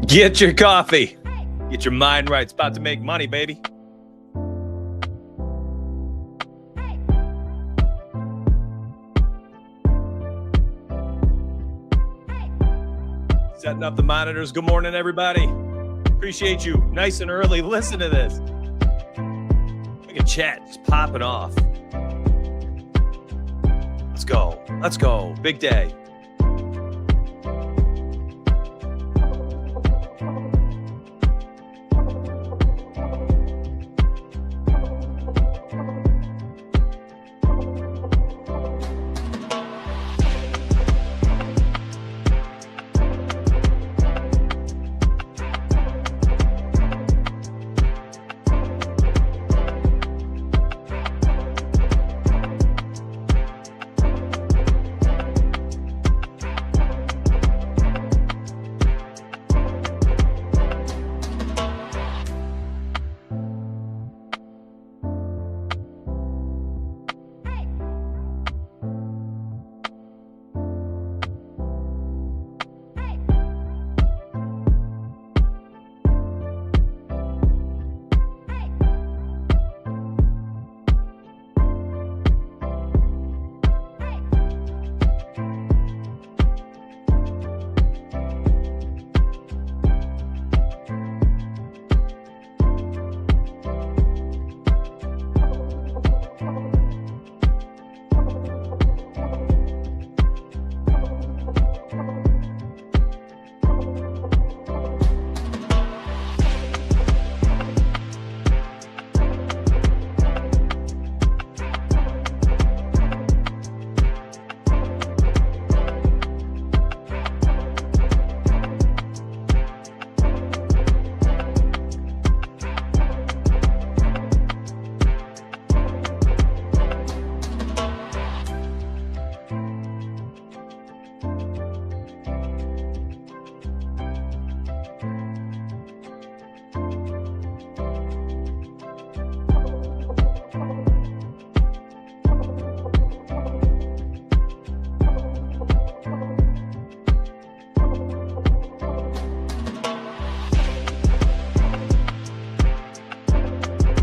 Get your coffee. Get your mind right. It's about to make money, baby. Setting up the monitors. Good morning, everybody. Appreciate you. Nice and early. Listen to this. Look at chat. It's popping off. Let's go. Let's go. Big day.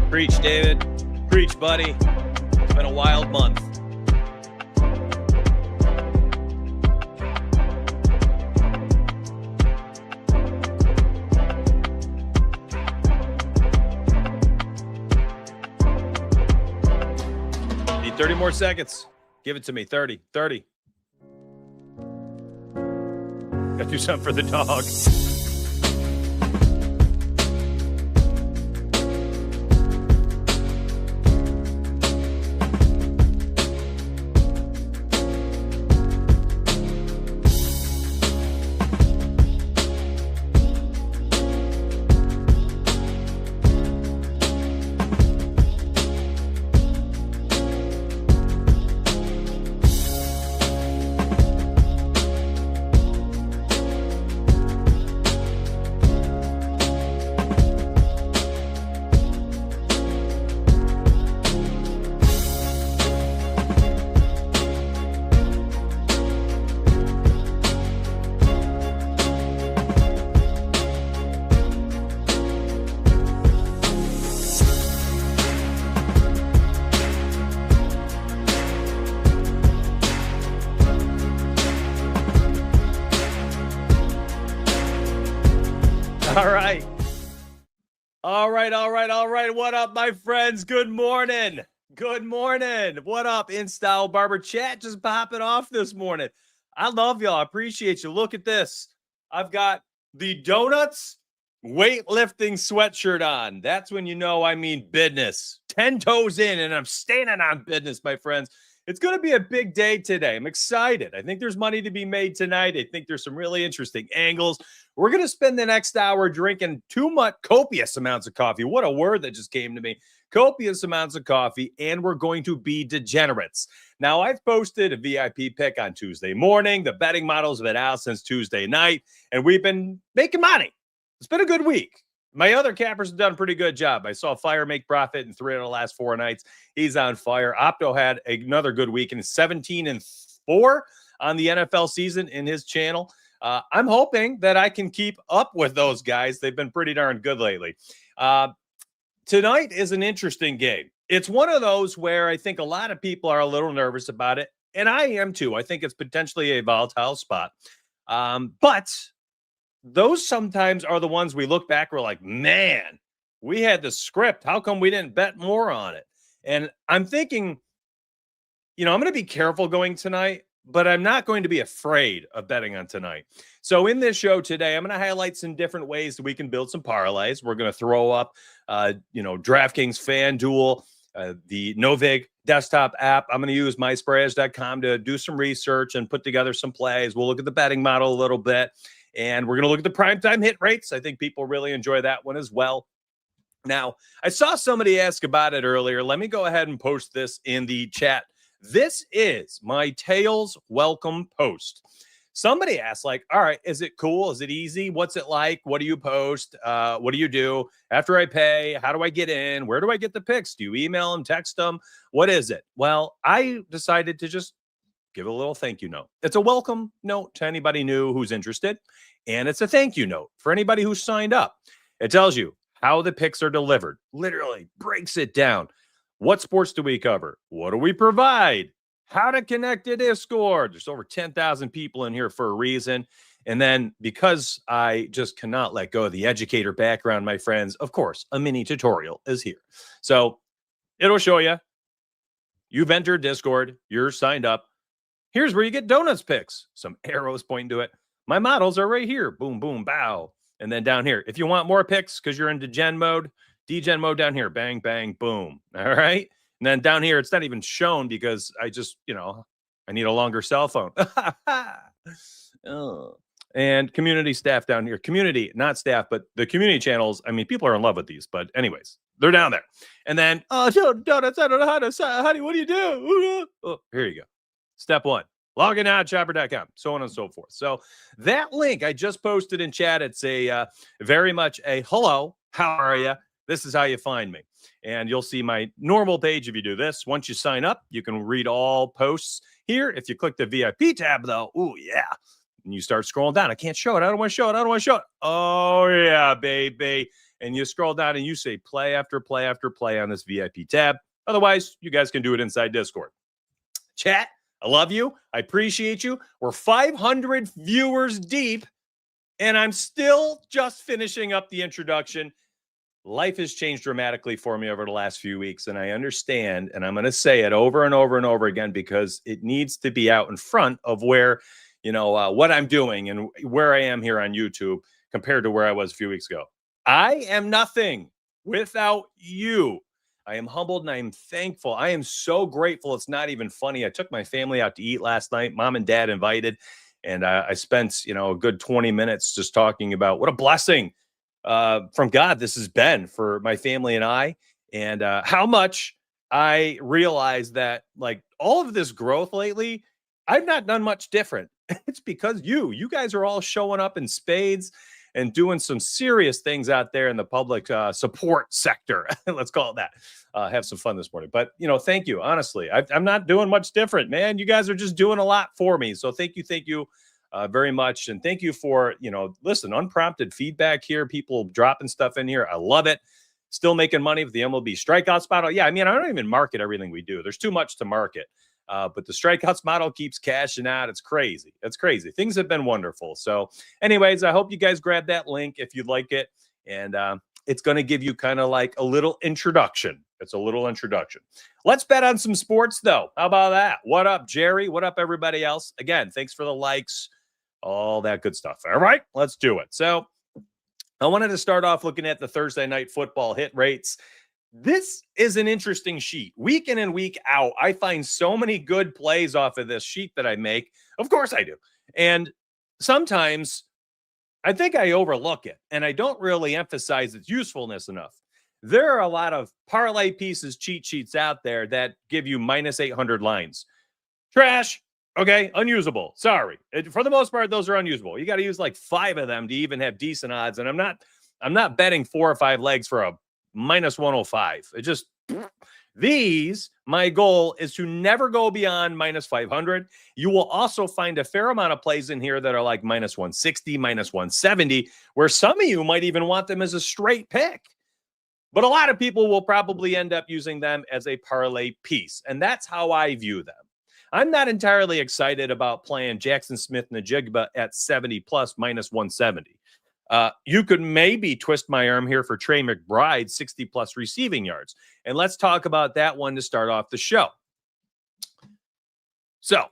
Preach, David. Preach, buddy. It's been a wild month. Need 30 more seconds. Give it to me. 30. Gotta do something for the dog. All right. What up, my friends? Good morning. What up, In Style Barber Chat? Just popping off this morning. I love y'all. I appreciate you. Look at this. I've got the Donuts weightlifting sweatshirt on. That's when you know I mean business. 10 toes in, and I'm standing on business, my friends. It's going to be a big day today. I'm excited. I think there's money to be made tonight. I think there's some really interesting angles. We're going to spend the next hour drinking copious amounts of coffee. What a word that just came to me. Copious amounts of coffee, and we're going to be degenerates. Now, I've posted a VIP pick on Tuesday morning. The betting models have been out since Tuesday night, and we've been making money. It's been a good week. My other cappers have done a pretty good job. I saw Fire make profit in 3 of the last 4 nights. He's on fire. Opto had another good week and 17-4 on the NFL season in his channel. I'm hoping that I can keep up with those guys. They've been pretty darn good lately. Tonight is an interesting game. It's one of those where I think a lot of people are a little nervous about it, and I am too. I think it's potentially a volatile spot. But those sometimes are the ones we look back, we're like, man, we had the script. How come we didn't bet more on it? And I'm thinking, I'm going to be careful going tonight, but I'm not going to be afraid of betting on tonight. So in this show today, I'm going to highlight some different ways that we can build some parlays. We're going to throw up, DraftKings, FanDuel, the Novig desktop app. I'm going to use mysprayers.com to do some research and put together some plays. We'll look at the betting model a little bit, and we're going to look at the primetime hit rates. I think people really enjoy that one as well. Now, I saw somebody ask about it earlier. Let me go ahead and post this in the chat. This is my Tails welcome post. Somebody asked, all right, is it cool? Is it easy? What's it like? What do you post? What do you do after I pay? How do I get in? Where do I get the picks? Do you email them, text them? What is it? Well, I decided to just give a little thank you note. It's a welcome note to anybody new who's interested, and it's a thank you note for anybody who signed up. It tells you how the picks are delivered, literally breaks it down. What sports do we cover? What do we provide? How to connect to Discord. There's over 10,000 people in here for a reason. And then because I just cannot let go of the educator background, my friends, of course, a mini tutorial is here. So it'll show you. You've entered Discord. You're signed up. Here's where you get donuts picks. Some arrows pointing to it. My models are right here. Boom, boom, bow. And then down here, if you want more picks because you're in degen mode down here, bang, bang, boom. All right. And then down here, it's not even shown because I just, I need a longer cell phone. Oh. And community staff down here. Community, not staff, but the community channels. I mean, people are in love with these, but anyways, they're down there. And then, donuts, I don't know how do, what do you do? Oh, here you go. Step one. Log in at chopper.com, so on and so forth. So that link I just posted in chat. It's a very much a hello. How are you? This is how you find me. And you'll see my normal page if you do this. Once you sign up, you can read all posts here. If you click the VIP tab, though, oh, yeah. And you start scrolling down. I can't show it. I don't want to show it. I don't want to show it. Oh, yeah, baby. And you scroll down and you say play after play after play on this VIP tab. Otherwise, you guys can do it inside Discord. Chat. I love you. I appreciate you. We're 500 viewers deep, and I'm still just finishing up the introduction. Life has changed dramatically for me over the last few weeks, and I understand, and I'm going to say it over and over and over again because it needs to be out in front of where, what I'm doing and where I am here on YouTube compared to where I was a few weeks ago. I am nothing without you. I am humbled and I am thankful. I am so grateful. It's not even funny. I took my family out to eat last night. Mom and dad invited, and I spent, a good 20 minutes just talking about what a blessing from God this has been for my family and I, and how much I realized that all of this growth lately, I've not done much different. It's because you guys are all showing up in spades and doing some serious things out there in the public support sector. Let's call it that. Have some fun this morning. But, thank you. Honestly, I'm not doing much different, man. You guys are just doing a lot for me. So thank you very much. And thank you for, listen, unprompted feedback here. People dropping stuff in here. I love it. Still making money with the MLB strikeouts model. Yeah, I mean, I don't even market everything we do. There's too much to market. But the strikeouts model keeps cashing out. It's crazy. It's crazy. Things have been wonderful. So anyways, I hope you guys grab that link if you'd like it. And it's going to give you kind of like a little introduction. It's a little introduction. Let's bet on some sports, though. How about that? What up, Jerry? What up, everybody else? Again, thanks for the likes, all that good stuff. All right, let's do it. So I wanted to start off looking at the Thursday night football hit rates. This is an interesting sheet. Week in and week out, I find so many good plays off of this sheet that I make. Of course I do. And sometimes I think I overlook it, and I don't really emphasize its usefulness enough. There are a lot of parlay pieces, cheat sheets out there that give you minus 800 lines. Trash. Okay, unusable. Sorry. For the most part, those are unusable. You got to use like 5 of them to even have decent odds. And I'm not betting 4 or 5 legs for a minus 105. It just, These, my goal is to never go beyond minus 500. You will also find a fair amount of plays in here that are like minus 160, minus 170, where some of you might even want them as a straight pick. But a lot of people will probably end up using them as a parlay piece. And that's how I view them. I'm not entirely excited about playing Jackson Smith Najigba at 70 plus minus 170. You could maybe twist my arm here for Trey McBride, 60 plus receiving yards. And let's talk about that one to start off the show. So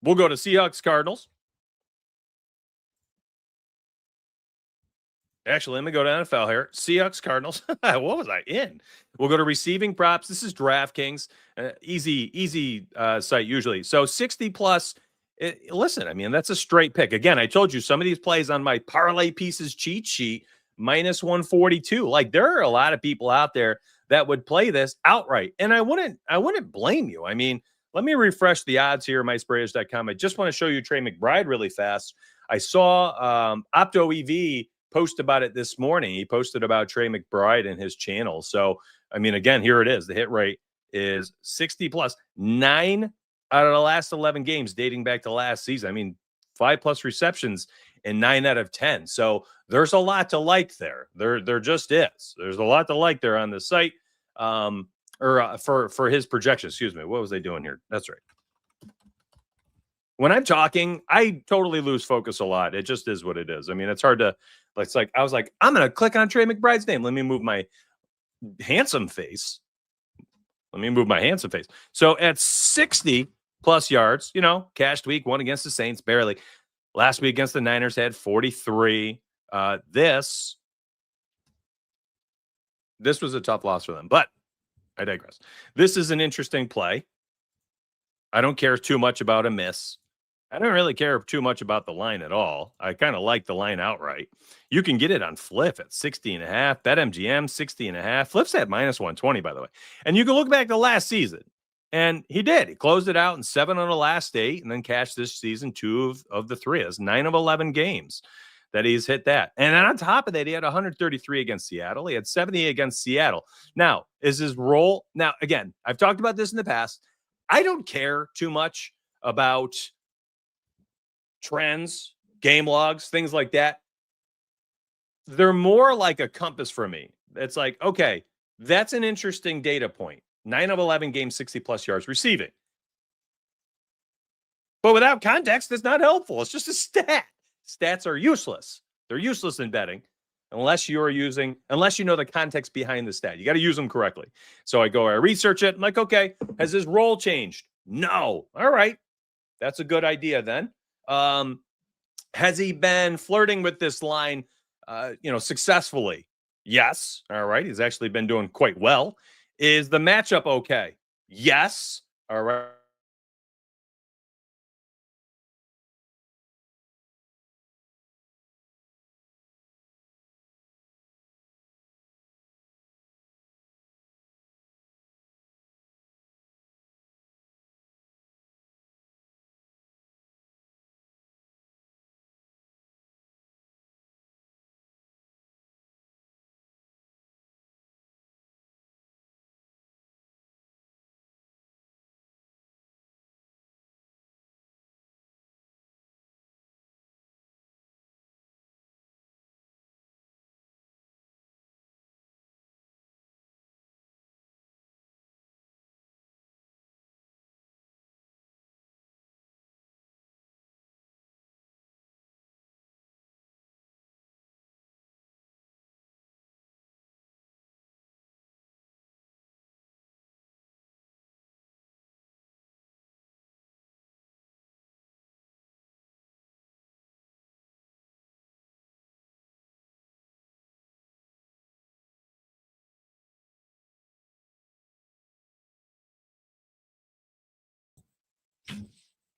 we'll go to Seahawks Cardinals. Actually, let me go to NFL here. Seahawks, Cardinals. What was I in? We'll go to receiving props. This is DraftKings. Easy site usually. So 60 plus. Listen, I mean, that's a straight pick. Again, I told you some of these plays on my parlay pieces cheat sheet, minus 142. Like there are a lot of people out there that would play this outright. And I wouldn't blame you. I mean, let me refresh the odds here, mysprayers.com. I just want to show you Trey McBride really fast. I saw Opto EV post about it this morning. He posted about Trey McBride in his channel. So, I mean, again, here it is. The hit rate is 60 plus. 9 out of the last 11 games dating back to last season. I mean, 5 plus receptions in 9 out of 10. So there's a lot to like there. There just is. There's a lot to like there on the site. For his projection. Excuse me. What was I doing here? That's right. When I'm talking, I totally lose focus a lot. It just is what it is. I mean, it's hard to, it's like, I was like, I'm going to click on Trey McBride's name. Let me move my handsome face. So at 60 plus yards, cashed week one against the Saints, barely. Last week against the Niners had 43. This was a tough loss for them, but I digress. This is an interesting play. I don't care too much about a miss. I don't really care too much about the line at all. I kind of like the line outright. You can get it on Flip at 60.5, BetMGM 60.5. Flip's at minus 120, by the way. And you can look back to last season. And he did. He closed it out in 7 on the last 8 and then cashed this season 2 of the 3. That's 9 of 11 games that he's hit that. And then on top of that, he had 133 against Seattle. He had 70 against Seattle. Now, is his role? Now, again, I've talked about this in the past. I don't care too much about trends, game logs, things like that. They're more like a compass for me. It's like, okay, that's an interesting data point. 9 of 11 games, 60 plus yards receiving. But without context, it's not helpful. It's just a stat. Stats are useless. They're useless in betting unless you know the context behind the stat. You got to use them correctly. So I research it. I'm like, okay, has his role changed? No. All right. That's a good idea then. Has he been flirting with this line, successfully? Yes. All right. He's actually been doing quite well. Is the matchup okay? Yes. All right.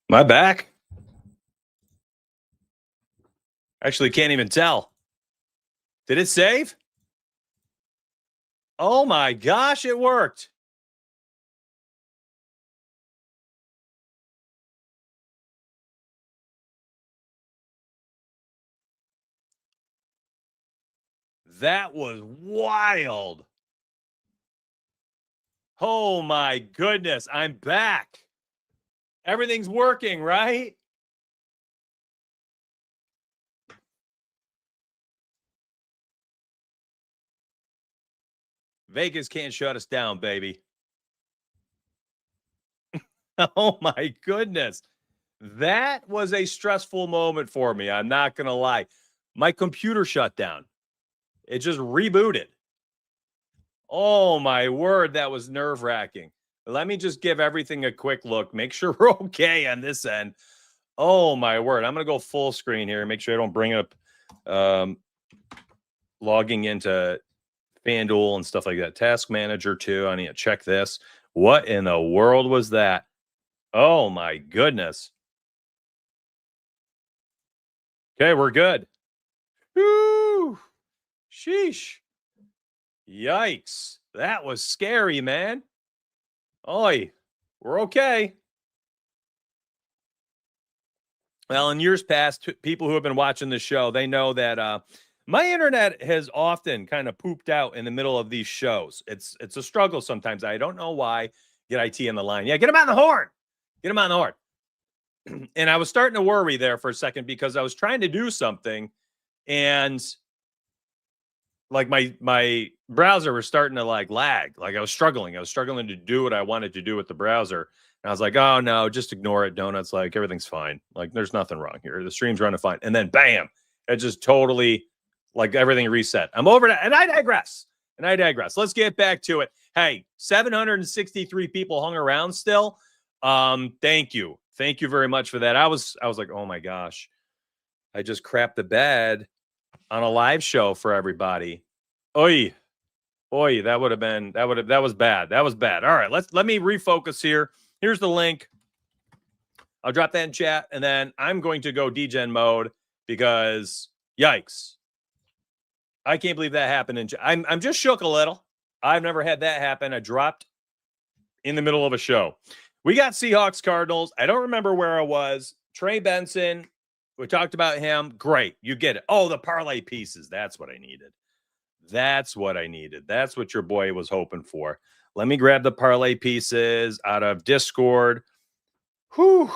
My back. Actually, can't even tell. Did it save? Oh my gosh, it worked. That was wild. Oh my goodness, I'm back. Everything's working, right? Vegas can't shut us down, baby. Oh my goodness. That was a stressful moment for me. I'm not going to lie. My computer shut down. It just rebooted. Oh my word, that was nerve-wracking. Let me just give everything a quick look. Make sure we're okay on this end. Oh my word. I'm going to go full screen here and make sure I don't bring up logging into FanDuel and stuff like that. Task Manager too. I need to check this. What in the world was that? Oh my goodness. Okay, we're good. Woo! Sheesh. Yikes. That was scary, man. Oi, we're okay. Well, in years past, people who have been watching the show, they know that my internet has often kind of pooped out in the middle of these shows. It's a struggle sometimes. I don't know why. Get IT on the line. Yeah, get him on the horn. Get him on the horn. And I was starting to worry there for a second because I was trying to do something and like my browser was starting to like lag. Like I was struggling to do what I wanted to do with the browser. And I was like, oh no, just ignore it. Donuts, like everything's fine. Like there's nothing wrong here. The stream's running fine. And then bam, it just totally like everything reset. I'm over that. And I digress. Let's get back to it. Hey, 763 people hung around still. Thank you. Thank you very much for that. I was like, oh my gosh, I just crapped the bed on a live show for everybody. Oy, that was bad. That was bad. All right, let me refocus here. Here's the link. I'll drop that in chat, and then I'm going to go degen mode because yikes. I can't believe that happened. I'm just shook a little. I've never had that happen. I dropped in the middle of a show. We got Seahawks Cardinals. I don't remember where I was. Trey Benson. We talked about him. Great. You get it. Oh, the parlay pieces. That's what I needed. That's what your boy was hoping for. Let me grab the parlay pieces out of Discord. Whew.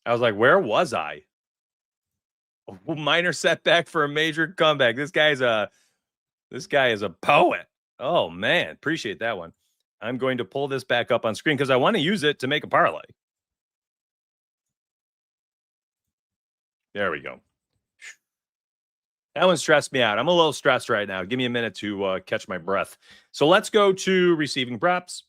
I was like, where was I? A minor setback for a major comeback. This guy is a poet. Oh man, appreciate that one. I'm going to pull this back up on screen because I want to use it to make a parlay. There we go. That one stressed me out. I'm a little stressed right now. Give me a minute to catch my breath. So let's go to receiving props.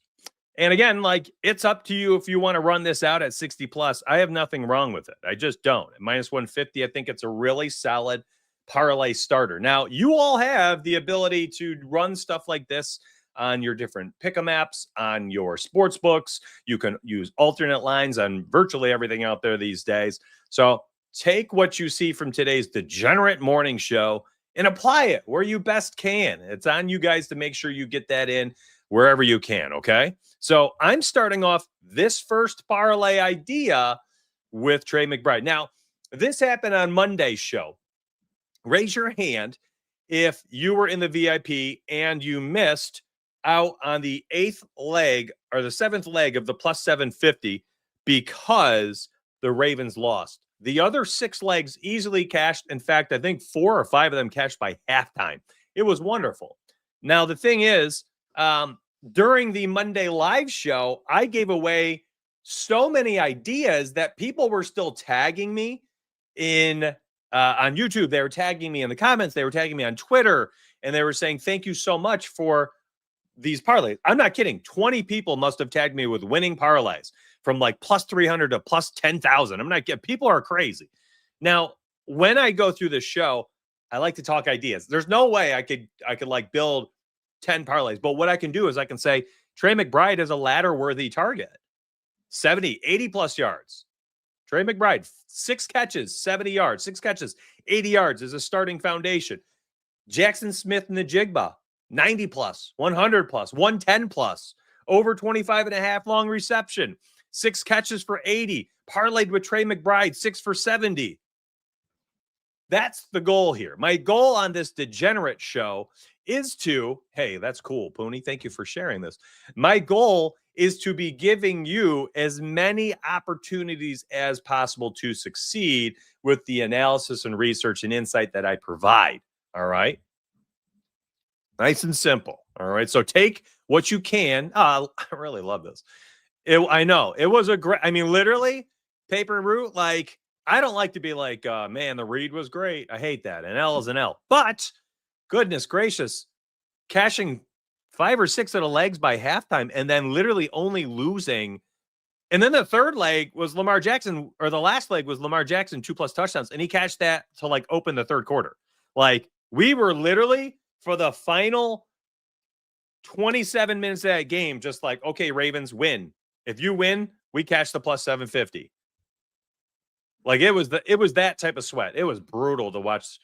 And again, like it's up to you if you want to run this out at 60 plus. I have nothing wrong with it. I just don't. At minus 150, I think it's a really solid parlay starter. Now, you all have the ability to run stuff like this on your different pick'em apps, on your sports books. You can use alternate lines on virtually everything out there these days. So take what you see from today's Degenerate Morning Show and apply it where you best can. It's on you guys to make sure you get that in wherever you can, okay? So I'm starting off this first parlay idea with Trey McBride. Now, this happened on Monday's show. Raise your hand if you were in the VIP and you missed out on the 8th leg or the 7th leg of the plus 750 because the Ravens lost. The other 6 legs easily cashed. In fact, I think 4 or 5 of them cashed by halftime. It was wonderful. Now, the thing is, during the Monday live show, I gave away so many ideas that people were still tagging me in on YouTube. They were tagging me in the comments. They were tagging me on Twitter, and they were saying, thank you so much for these parlays. I'm not kidding. 20 people must have tagged me with winning parlays from like plus 300 to plus 10,000. I'm not kidding. People are crazy. Now, when I go through the show, I like to talk ideas. There's no way I could like build 10 parlays, but what I can do is I can say Trey McBride is a ladder worthy target. 70, 80 plus yards. Trey McBride, 6 catches, 70 yards, 6 catches, 80 yards is a starting foundation. Jackson Smith Najigba, 90 plus, 100 plus, 110 plus, over 25 and a half long reception, 6 catches for 80, parlayed with Trey McBride, 6 for 70. That's the goal here. My goal on this degenerate show is to, hey, that's cool, Pooney. Thank you for sharing this. My goal is to be giving you as many opportunities as possible to succeed with the analysis and research and insight that I provide. All right. Nice and simple. All right. So take what you can. I really love this. I know it was a great, I mean, literally paper route. Like, I don't like to be like, man, the read was great. I hate that. An L is an L. But goodness gracious, cashing 5 or 6 of the legs by halftime and then literally only losing. And then the third leg was Lamar Jackson, or the last leg was Lamar Jackson 2+ touchdowns. And he cashed that to like open the third quarter. Like, we were literally for the final 27 minutes of that game, just like, okay, Ravens win. If you win, we cash the plus 750. Like, it was that type of sweat. It was brutal to watch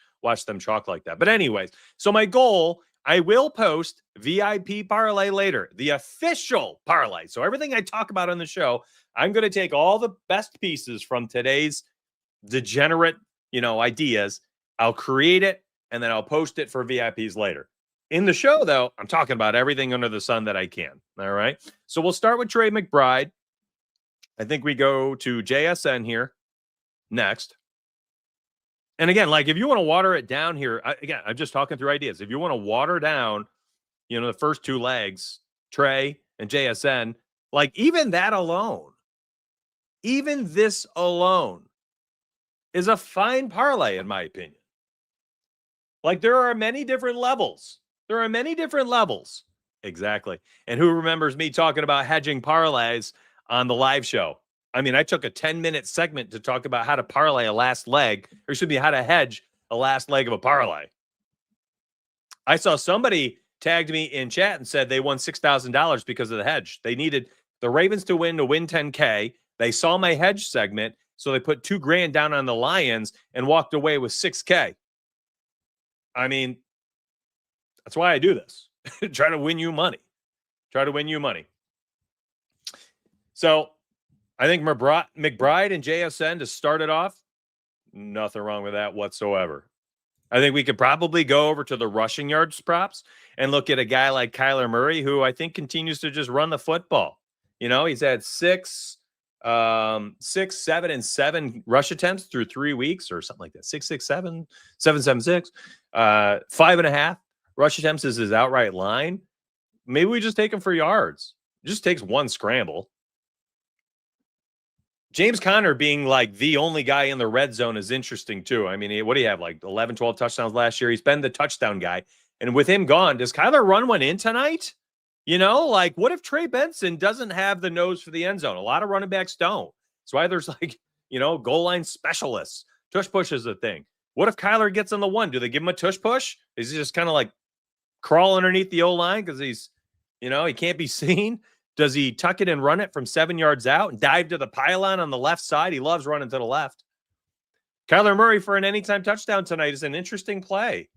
them chalk like that. But anyways, so my goal, I will post VIP parlay later, the official parlay. So everything I talk about on the show, I'm going to take all the best pieces from today's degenerate, ideas. I'll create it and then I'll post it for VIPs later. In the show, though, I'm talking about everything under the sun that I can. All right. So we'll start with Trey McBride. I think we go to JSN here next. And again, like, if you want to water it down here, again, I'm just talking through ideas. If you want to water down, the first 2 legs, Trey and JSN, like, even that alone, even this alone is a fine parlay, in my opinion. Like, there are many different levels. Exactly. And who remembers me talking about hedging parlays on the live show? I mean, I took a 10-minute segment to talk about how to parlay a last leg, or should be how to hedge a last leg of a parlay. I saw somebody tagged me in chat and said they won $6,000 because of the hedge. They needed the Ravens to win 10K. They saw my hedge segment, so they put $2,000 down on the Lions and walked away with 6K. I mean, that's why I do this. Try to win you money. So I think McBride and JSN to start it off, nothing wrong with that whatsoever. I think we could probably go over to the rushing yards props and look at a guy like Kyler Murray, who I think continues to just run the football. He's had 6, 7, and 7 rush attempts through 3 weeks or something like that. 6, 6, 7, 7, 7, 6, 5.5 rush attempts is his outright line. Maybe we just take him for yards. It just takes 1 scramble. James Conner being like the only guy in the red zone is interesting too. I mean, what do you have? Like 11, 12 touchdowns last year. He's been the touchdown guy. And with him gone, does Kyler run one in tonight? Like, what if Trey Benson doesn't have the nose for the end zone? A lot of running backs don't. That's why there's goal line specialists. Tush push is a thing. What if Kyler gets on the one? Do they give him a tush push? Is he just kind of like crawl underneath the O-line because he's, he can't be seen? Does he tuck it and run it from 7 yards out and dive to the pylon on the left side? He loves running to the left. Kyler Murray for an anytime touchdown tonight is an interesting play.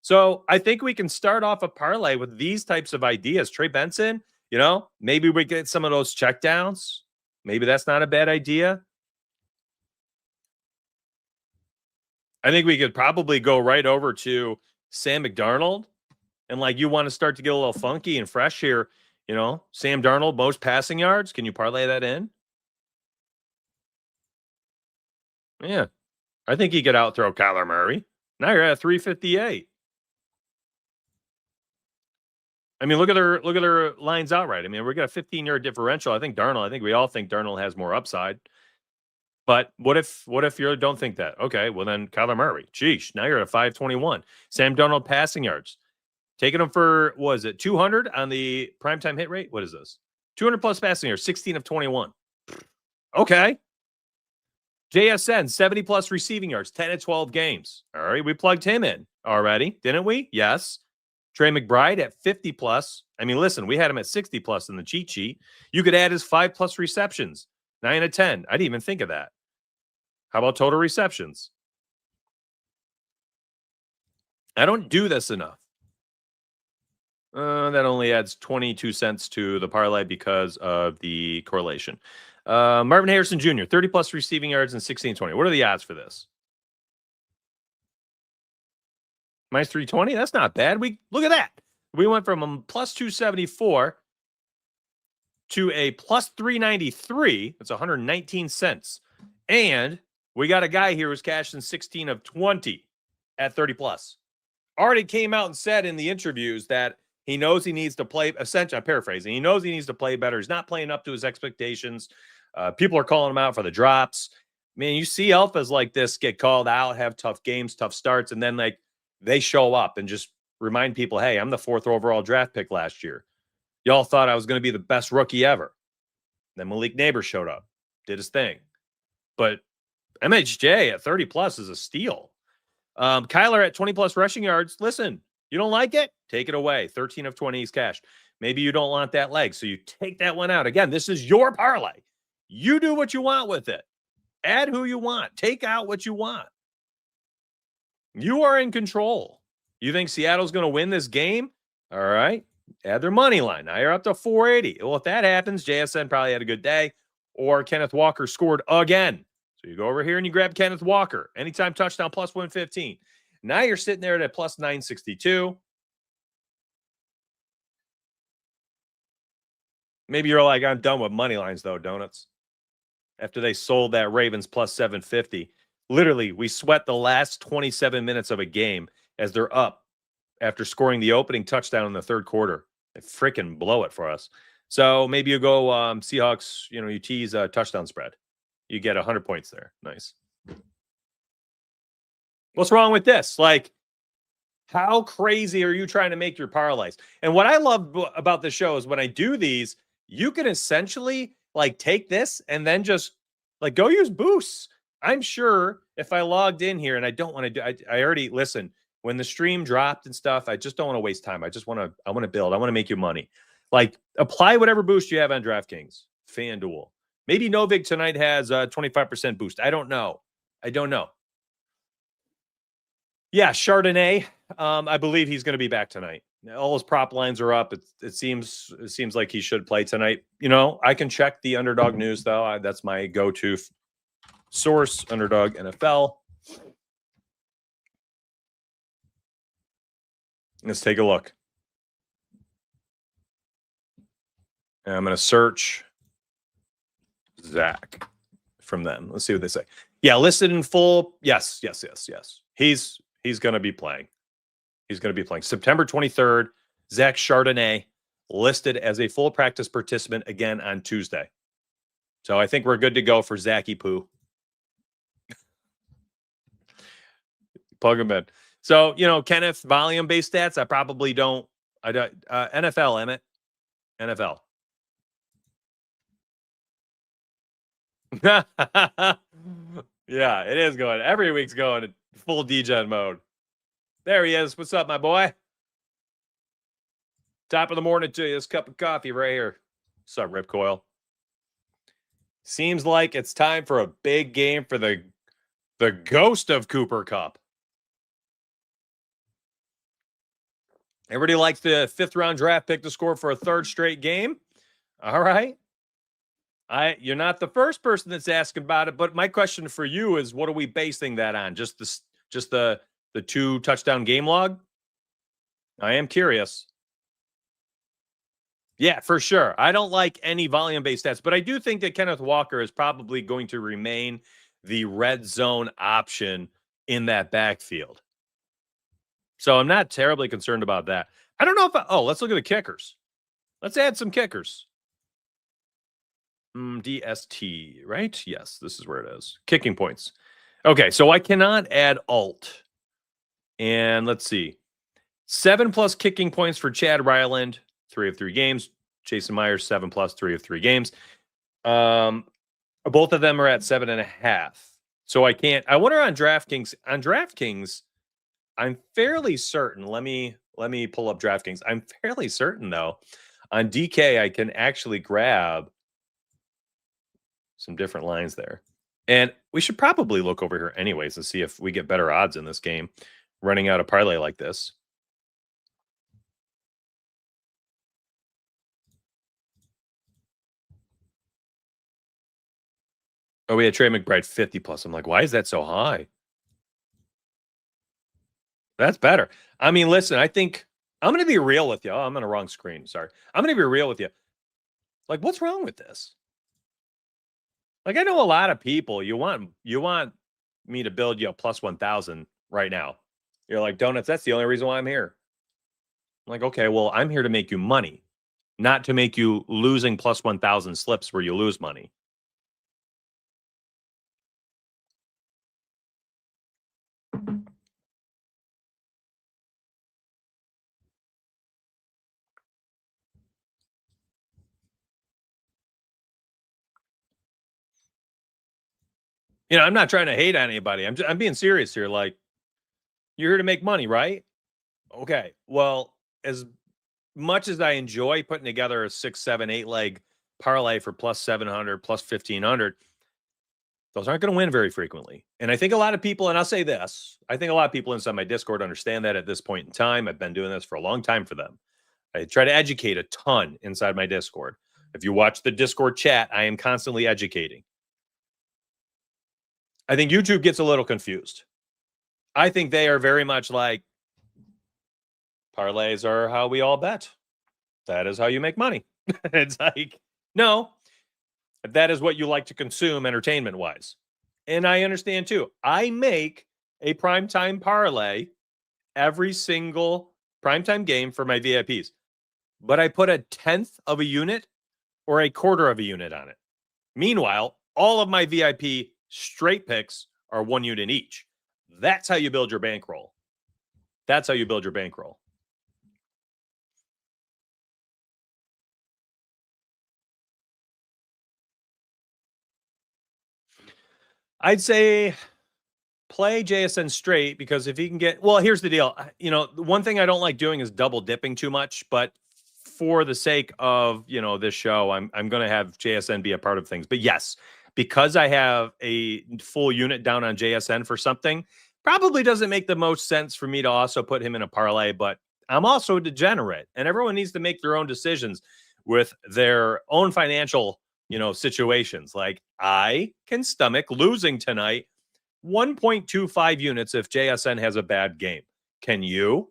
So I think we can start off a parlay with these types of ideas. Trey Benson, maybe we get some of those checkdowns. Maybe that's not a bad idea. I think we could probably go right over to Sam McDarnold. And like, you want to start to get a little funky and fresh here. Sam Darnold, most passing yards. Can you parlay that in? Yeah. I think he could outthrow Kyler Murray. Now you're at 358. I mean, look at their lines outright. I mean, we got a 15-yard differential. I think we all think Darnold has more upside. But what if you don't think that? Okay, well then Kyler Murray. Sheesh. Now you're at 521. Sam Darnold passing yards. Taking them for, what is it, 200 on the primetime hit rate? What is this? 200 plus passing yards, 16 of 21. Okay. JSN, 70 plus receiving yards, 10 of 12 games. All right, we plugged him in already, didn't we? Yes. Trey McBride at 50 plus. I mean, listen, we had him at 60 plus in the cheat sheet. You could add his 5 plus receptions, 9 of 10. I didn't even think of that. How about total receptions? I don't do this enough. That only adds 22 cents to the parlay because of the correlation. Marvin Harrison Jr., 30 plus receiving yards and 16-20. What are the odds for this? Minus 320. That's not bad. Look at that. We went from a plus 274 to a plus 393. That's 119 cents. And we got a guy here who's cashing 16 of 20 at 30 plus. Already came out and said in the interviews that he knows he needs to play, essentially, I'm paraphrasing, he knows he needs to play better. He's not playing up to his expectations. People are calling him out for the drops. Man, you see alphas like this get called out, have tough games, tough starts, and then like they show up and just remind people, hey, I'm the 4th overall draft pick last year. Y'all thought I was going to be the best rookie ever. Then Malik Neighbor showed up, did his thing. But MHJ at 30 plus is a steal. Kyler at 20 plus rushing yards. Listen, you don't like it? Take it away. 13 of 20 is cashed. Maybe you don't want that leg, so you take that one out. Again, this is your parlay. You do what you want with it. Add who you want. Take out what you want. You are in control. You think Seattle's going to win this game? All right. Add their money line. Now you're up to 480. Well, if that happens, JSN probably had a good day, or Kenneth Walker scored again. So you go over here and you grab Kenneth Walker. Anytime touchdown plus 115. Now you're sitting there at plus 962. Maybe you're like, I'm done with money lines, though, donuts. After they sold that Ravens plus 750. Literally, we sweat the last 27 minutes of a game as they're up after scoring the opening touchdown in the third quarter. They freaking blow it for us. So maybe you go Seahawks, you tease a touchdown spread. You get 100 points there. Nice. What's wrong with this? Like, how crazy are you trying to make your parlays? And what I love about the show is when I do these, you can essentially like take this and then just like go use boosts. I'm sure if I logged in here and I don't want to do, I already listen when the stream dropped and stuff. I just don't want to waste time. I want to build. I want to make you money. Like apply whatever boost you have on DraftKings, FanDuel. Maybe Novik tonight has a 25% boost. I don't know. Yeah, Chardonnay. I believe he's going to be back tonight. All his prop lines are up. It seems like he should play tonight. I can check the Underdog News though. That's my go-to source, Underdog NFL. Let's take a look. And I'm going to search Zach from them. Let's see what they say. Yeah, listed in full. Yes. He's going to be playing. He's going to be playing September 23rd. Zach Chardonnay listed as a full practice participant again on Tuesday. So I think we're good to go for Zachy Poo. Plug him in. So, Kenneth, volume-based stats, I probably don't. NFL, Emmett. NFL. Yeah, it is going. Every week's going full degen mode. There he is. What's up, my boy? Top of the morning to you. This cup of coffee right here. What's up, Rip Coil? Seems like it's time for a big game for the ghost of Cooper Kupp. Everybody likes the 5th round draft pick to score for a 3rd straight game. All right. You're not the first person that's asking about it, but my question for you is, what are we basing that on? Just the 2 touchdown game log? I am curious. Yeah, for sure. I don't like any volume-based stats, but I do think that Kenneth Walker is probably going to remain the red zone option in that backfield. So I'm not terribly concerned about that. I don't know if let's look at the kickers. Let's add some kickers. DST, right? Yes, this is where it is. Kicking points. Okay, so I cannot add alt. And let's see. 7+ kicking points for Chad Ryland, 3 of 3 games. Jason Myers, 7+, 3 of 3 games. Both of them are at 7.5. So I can't. I wonder on DraftKings. On DraftKings, I'm fairly certain. Let me pull up DraftKings. I'm fairly certain though. On DK, I can actually grab some different lines there. And we should probably look over here anyways and see if we get better odds in this game running out a parlay like this. Oh, we had Trey McBride 50+. I'm like, why is that so high? That's better. I mean, listen, I think I'm going to be real with you. Oh, I'm on the wrong screen. Sorry. I'm going to be real with you. Like, what's wrong with this? Like, I know a lot of people. You want me to build you a plus 1,000 right now. You're like, donuts. That's the only reason why I'm here. I'm like, okay, well, I'm here to make you money, not to make you losing plus 1,000 slips where you lose money. You know, I'm not trying to hate on anybody. I'm being serious here. Like, you're here to make money, right? Okay. Well, as much as I enjoy putting together a 6, 7, 8 leg parlay for plus 700, plus 1,500, those aren't going to win very frequently. And I think a lot of people, and I'll say this, I think a lot of people inside my Discord understand that at this point in time. I've been doing this for a long time for them. I try to educate a ton inside my Discord. If you watch the Discord chat, I am constantly educating. I think YouTube gets a little confused. I think they are very much like, parlays are how we all bet. That is how you make money. It's like, no, that is what you like to consume entertainment wise. And I understand too. I make a primetime parlay every single primetime game for my VIPs, but I put a 1/10 of a unit or a quarter of a unit on it. Meanwhile, all of my VIP straight picks are 1 unit each. That's how you build your bankroll. That's how you build your bankroll. I'd say play JSN straight because if he can get, well, here's the deal. You know, the one thing I don't like doing is double dipping too much, but for the sake of, you know, this show, I'm going to have JSN be a part of things. But yes, because I have a full unit down on JSN for something, probably doesn't make the most sense for me to also put him in a parlay, but I'm also a degenerate and everyone needs to make their own decisions with their own financial, you know, situations. Like I can stomach losing tonight 1.25 units if JSN has a bad game. Can you?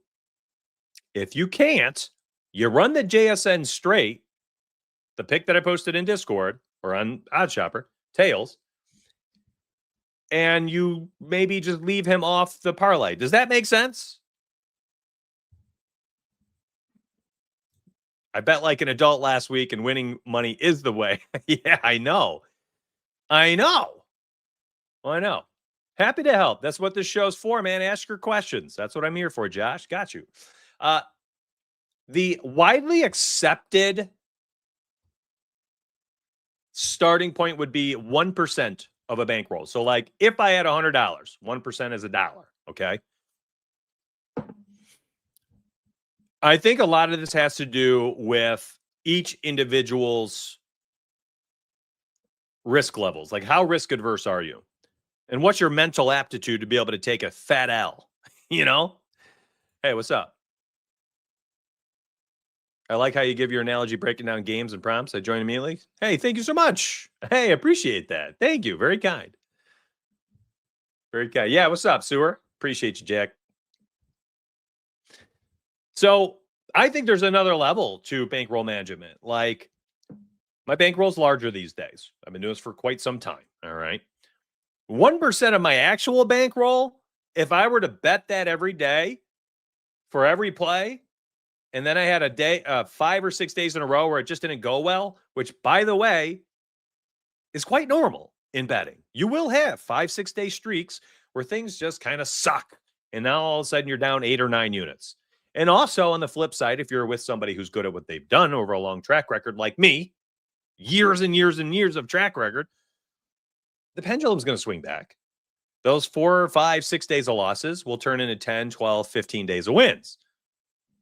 If you can't, you run the JSN straight, the pick that I posted in Discord or on OddsShopper, Tails, and you maybe just leave him off the parlay. Does that make sense? I bet like an adult last week and winning money is the way. Yeah, I know. I know. Well, I know. Happy to help. That's what this show's for, man. Ask your questions. That's what I'm here for, Josh. Got you. The widely accepted starting point would be 1% of a bankroll. So, like, if I had $100, 1% is $1. Okay. I think a lot of this has to do with each individual's risk levels. Like, how risk adverse are you? And what's your mental aptitude to be able to take a fat L? You know? Hey, what's up? I like how you give your analogy breaking down games and prompts. I join immediately. Hey, thank you so much. Hey, appreciate that. Thank you. Very kind. Very kind. Yeah, what's up, Sewer? Appreciate you, Jack. So I think there's another level to bankroll management. Like, my bankroll's larger these days. I've been doing this for quite some time. All right. 1% of my actual bankroll, if I were to bet that every day for every play, and then I had a day, 5 or 6 days in a row where it just didn't go well, which, by the way, is quite normal in betting. You will have 5, 6 day streaks where things just kind of suck. And now all of a sudden you're down 8 or 9 units. And also on the flip side, if you're with somebody who's good at what they've done over a long track record like me, years and years and years of track record, the pendulum's going to swing back. Those 4, 5, 6 days of losses will turn into 10, 12, 15 days of wins.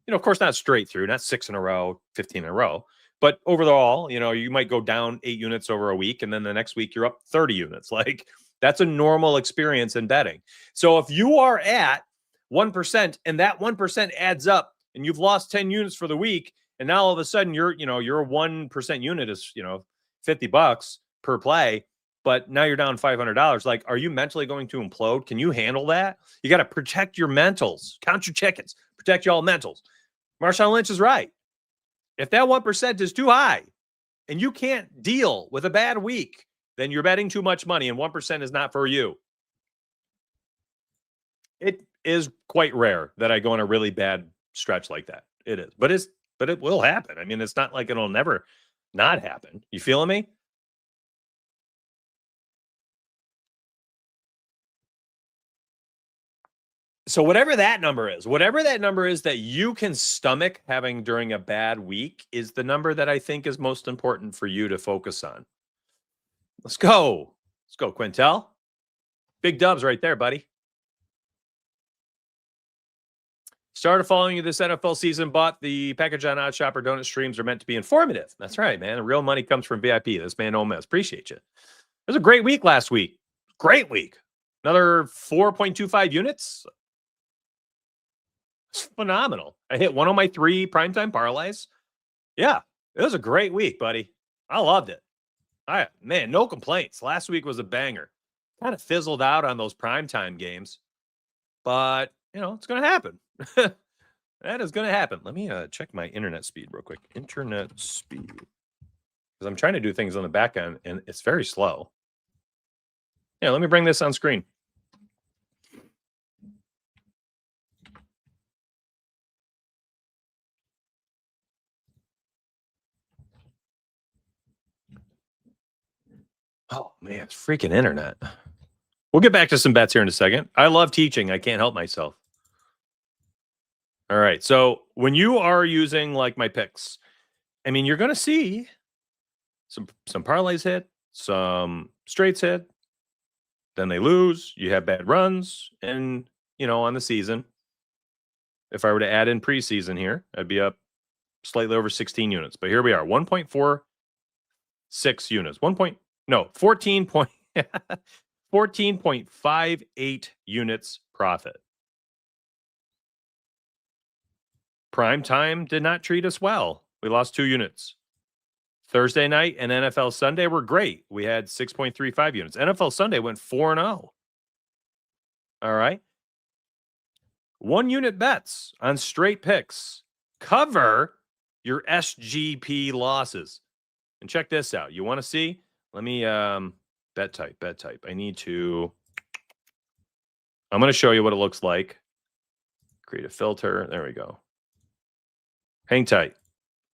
You know, of course, not straight through, not 6 in a row, 15 in a row. But overall, you know, you might go down 8 units over a week, and then the next week you're up 30 units. Like, that's a normal experience in betting. So if you are at 1% and that 1% adds up and you've lost 10 units for the week, and now all of a sudden your 1% unit is, $50 per play. but now you're down $500. Like, are you mentally going to implode? Can you handle that? You got to protect your mentals. Count your chickens. Protect your all mentals. Marshawn Lynch is right. If that 1% is too high and you can't deal with a bad week, then you're betting too much money and 1% is not for you. It is quite rare that I go on a really bad stretch like that. It is. But it will happen. I mean, it's not like it'll never not happen. You feeling me? So whatever that number is that you can stomach having during a bad week is the number that I think is most important for you to focus on. Let's go. Let's go, Quintel. Big dubs right there, buddy. Started following you this NFL season, bought the package on Odd Shopper Donut streams are meant to be informative. That's right, man. The real money comes from VIP. This man don't miss. Appreciate you. It was a great week last week. Great week. Another 4.25 units. It's phenomenal. I hit one of my 3 primetime parlays. Yeah, it was a great week, buddy. I loved it. Man, no complaints. Last week was a banger. Kind of fizzled out on those primetime games, but it's going to happen. That is going to happen. Let me check my internet speed real quick. Internet speed, because I'm trying to do things on the back end and it's very slow. Yeah, let me bring this on screen. Oh, man, it's freaking internet. We'll get back to some bets here in a second. I love teaching. I can't help myself. All right. So when you are using like my picks, I mean, you're going to see some parlays hit, some straights hit, then they lose. You have bad runs. And, on the season, if I were to add in preseason here, I'd be up slightly over 16 units. But here we are, 1.46 units. 14.58 units profit. Prime time did not treat us well. We lost 2 units. Thursday night and NFL Sunday were great. We had 6.35 units. NFL Sunday went 4-0. All right. 1 unit bets on straight picks cover your SGP losses. And check this out. You want to see? Let me bet type. I'm going to show you what it looks like. Create a filter. There we go. Hang tight.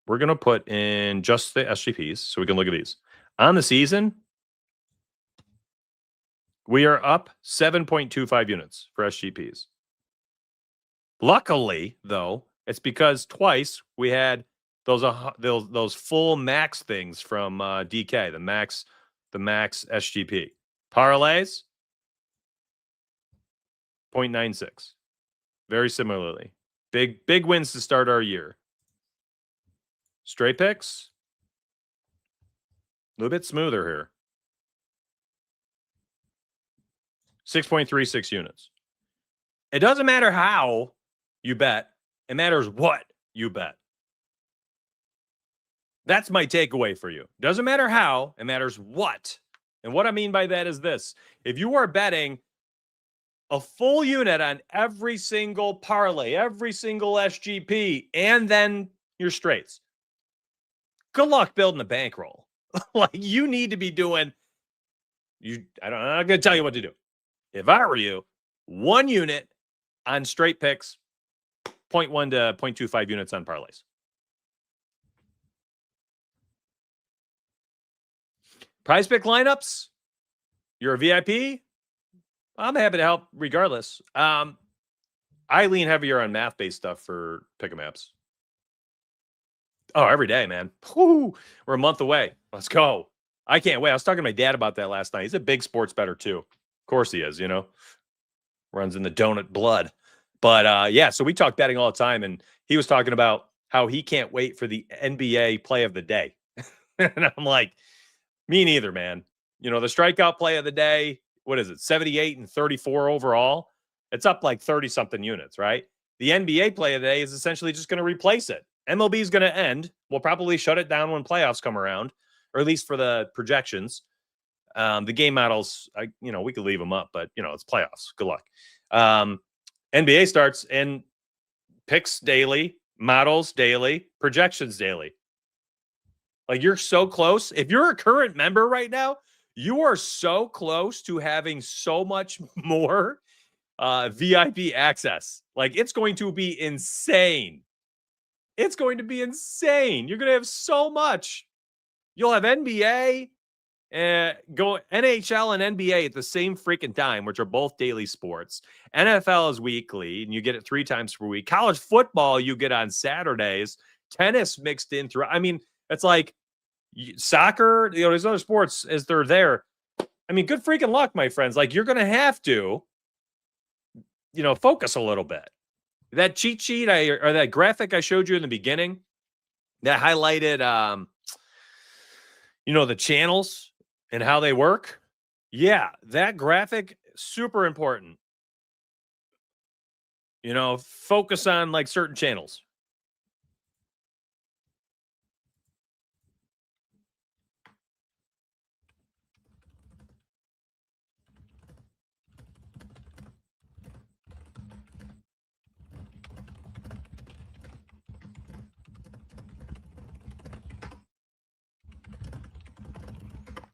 We're going to put in just the SGPs so we can look at these. On the season, we are up 7.25 units for SGPs. Luckily, though, it's because twice we had those full max things from DK, the max SGP. Parlays, 0.96. Very similarly. Big wins to start our year. Straight picks, a little bit smoother here. 6.36 units. It doesn't matter how you bet. It matters what you bet. That's my takeaway for you. Doesn't matter how, it matters what. And what I mean by that is this. If you are betting a full unit on every single parlay, every single SGP, and then your straights, good luck building a bankroll. Like, you need to be doing, I'm not going to tell you what to do. If I were you, 1 unit on straight picks, 0.1 to 0.25 units on parlays. Prize pick lineups, you're a VIP, I'm happy to help regardless. I lean heavier on math-based stuff for pick-em apps. Oh, every day, man. Whew, we're a month away. Let's go. I can't wait. I was talking to my dad about that last night. He's a big sports bettor too. Of course he is, Runs in the donut blood. But yeah, so we talk betting all the time, and he was talking about how he can't wait for the NBA play of the day. And I'm like, me neither, man. The strikeout play of the day, what is it, 78 and 34 overall? It's up like 30-something units, right? The NBA play of the day is essentially just going to replace it. MLB is going to end. We'll probably shut it down when playoffs come around, or at least for the projections. The game models, we could leave them up, but it's playoffs. Good luck. NBA starts and picks daily, models daily, projections daily. Like, you're so close. If you're a current member right now, you are so close to having so much more VIP access. Like, it's going to be insane. It's going to be insane. You're going to have so much. You'll have NBA, go NHL and NBA at the same freaking time, which are both daily sports. NFL is weekly, and you get it 3 times per week. College football, you get on Saturdays. Tennis mixed in through. I mean, it's like soccer, these other sports as they're there. I mean, good freaking luck, my friends. Like, you're going to have to, focus a little bit. That cheat sheet or that graphic I showed you in the beginning that highlighted, the channels and how they work. Yeah, that graphic, super important. Focus on like certain channels.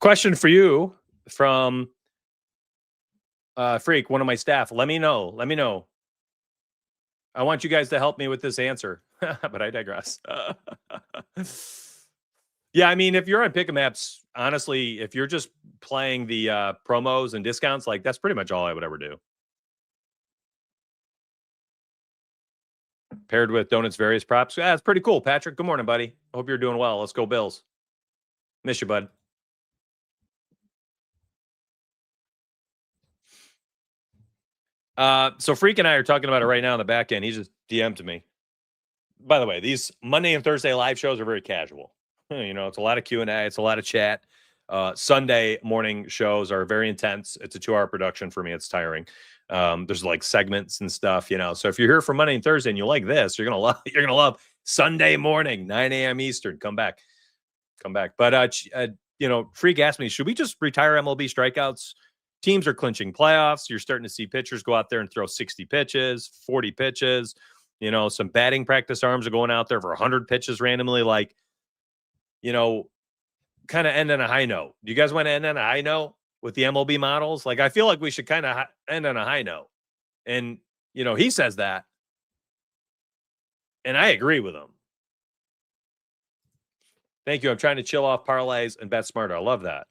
Question for you from Freak, one of my staff. Let me know. I want you guys to help me with this answer, but I digress. Yeah, I mean, if you're on Pick'em apps, honestly, if you're just playing the promos and discounts, like, that's pretty much all I would ever do. Paired with Donut's various props. Yeah, it's pretty cool. Patrick, good morning, buddy. Hope you're doing well. Let's go Bills. Miss you, bud. So Freak and I are talking about it right now on the back end. He just DM'd to me. By the way, these Monday and Thursday live shows are very casual. It's a lot of Q&A. It's a lot of chat. Sunday morning shows are very intense. It's a 2-hour production for me. It's tiring. There's like segments and stuff, So if you're here for Monday and Thursday and you like this, you're gonna love Sunday morning, 9 a.m. Eastern. Come back. But Freak asked me, should we just retire MLB strikeouts? Teams are clinching playoffs. You're starting to see pitchers go out there and throw 60 pitches, 40 pitches. Some batting practice arms are going out there for 100 pitches randomly. Like, kind of end on a high note. Do you guys want to end on a high note with the MLB models? Like, I feel like we should kind of end on a high note. And, he says that. And I agree with him. Thank you. I'm trying to chill off parlays and bet smarter. I love that.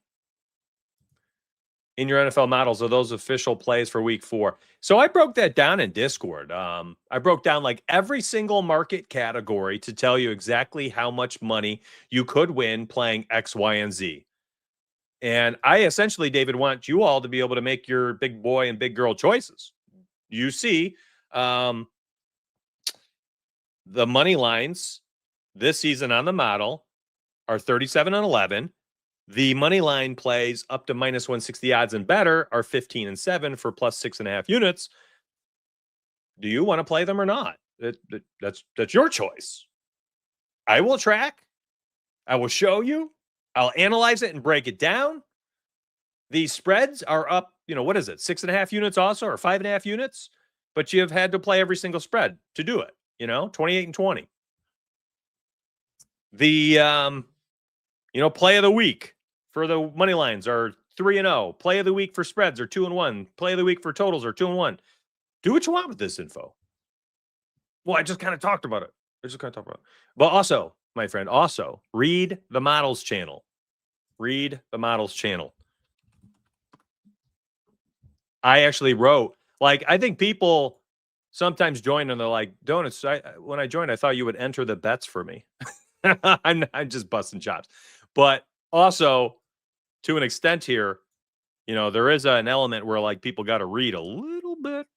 In your NFL models, are those official plays for week 4? So I broke that down in Discord. I broke down like every single market category to tell you exactly how much money you could win playing X, Y, and Z. And I essentially, David, want you all to be able to make your big boy and big girl choices. You see, the money lines this season on the model are 37 and 11. The money line plays up to minus 160 odds and better are 15 and 7 for plus 6.5 units. Do you want to play them or not? That's your choice. I will track. I will show you. I'll analyze it and break it down. These spreads are up, what is it? 6.5 units also, or 5.5 units, but you've had to play every single spread to do it, 28 and 20. The, play of the week for the money lines are 3-0. Play of the week for spreads are 2-1. Play of the week for totals are 2-1. Do what you want with this info. Well, I just kind of talked about it. But also, my friend, read the models channel. I actually wrote, I think people sometimes join and they're like, Donuts, when I joined, I thought you would enter the bets for me. I'm just busting chops. But also, to an extent here, there is an element where people got to read a little bit.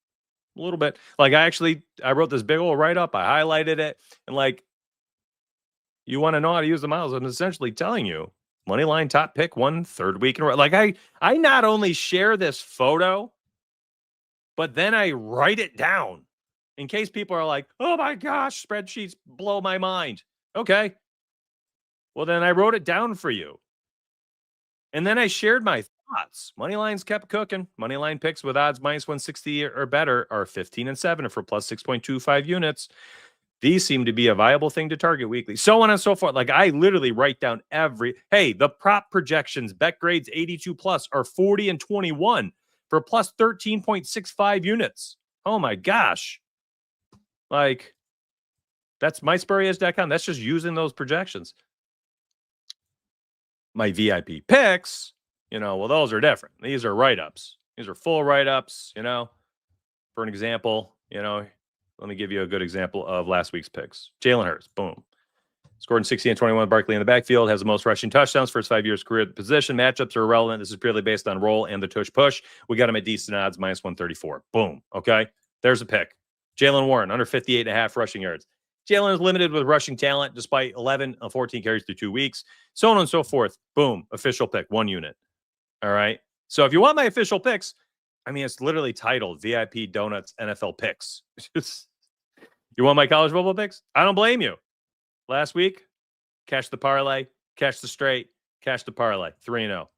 I wrote this big old write-up. I highlighted it. And you want to know how to use the models. I'm essentially telling you, money line top pick 1 3rd week in a row. I not only share this photo, but then I write it down in case people are like, oh my gosh, spreadsheets blow my mind. Okay. Well, then I wrote it down for you. And then I shared my odds. Money lines kept cooking. Money line picks with odds minus 160 or better are 15 and 7 for plus 6.25 units. These seem to be a viable thing to target weekly. So on and so forth. Like I literally write down the prop projections, bet grades 82 plus are 40 and 21 for plus 13.65 units. Oh my gosh. Like that's myspurriers.com. That's just using those projections. My VIP picks, those are different. These are write-ups. These are full write-ups, For an example, let me give you a good example of last week's picks. Jalen Hurts, boom. Scored in 16 and 21. Barkley in the backfield, has the most rushing touchdowns for his 5 years career position. Matchups are irrelevant. This is purely based on roll and the tush push. We got him at decent odds, minus 134. Boom. Okay. There's a pick. Jalen Warren, under 58.5 rushing yards. Jalen is limited with rushing talent despite 11 of 14 carries through 2 weeks. So on and so forth. Boom. Official pick, 1 unit. All right. So if you want my official picks, it's literally titled VIP Donuts NFL Picks. You want my college football picks? I don't blame you. Last week, cash the parlay, cash the straight, cash the parlay, 3-0.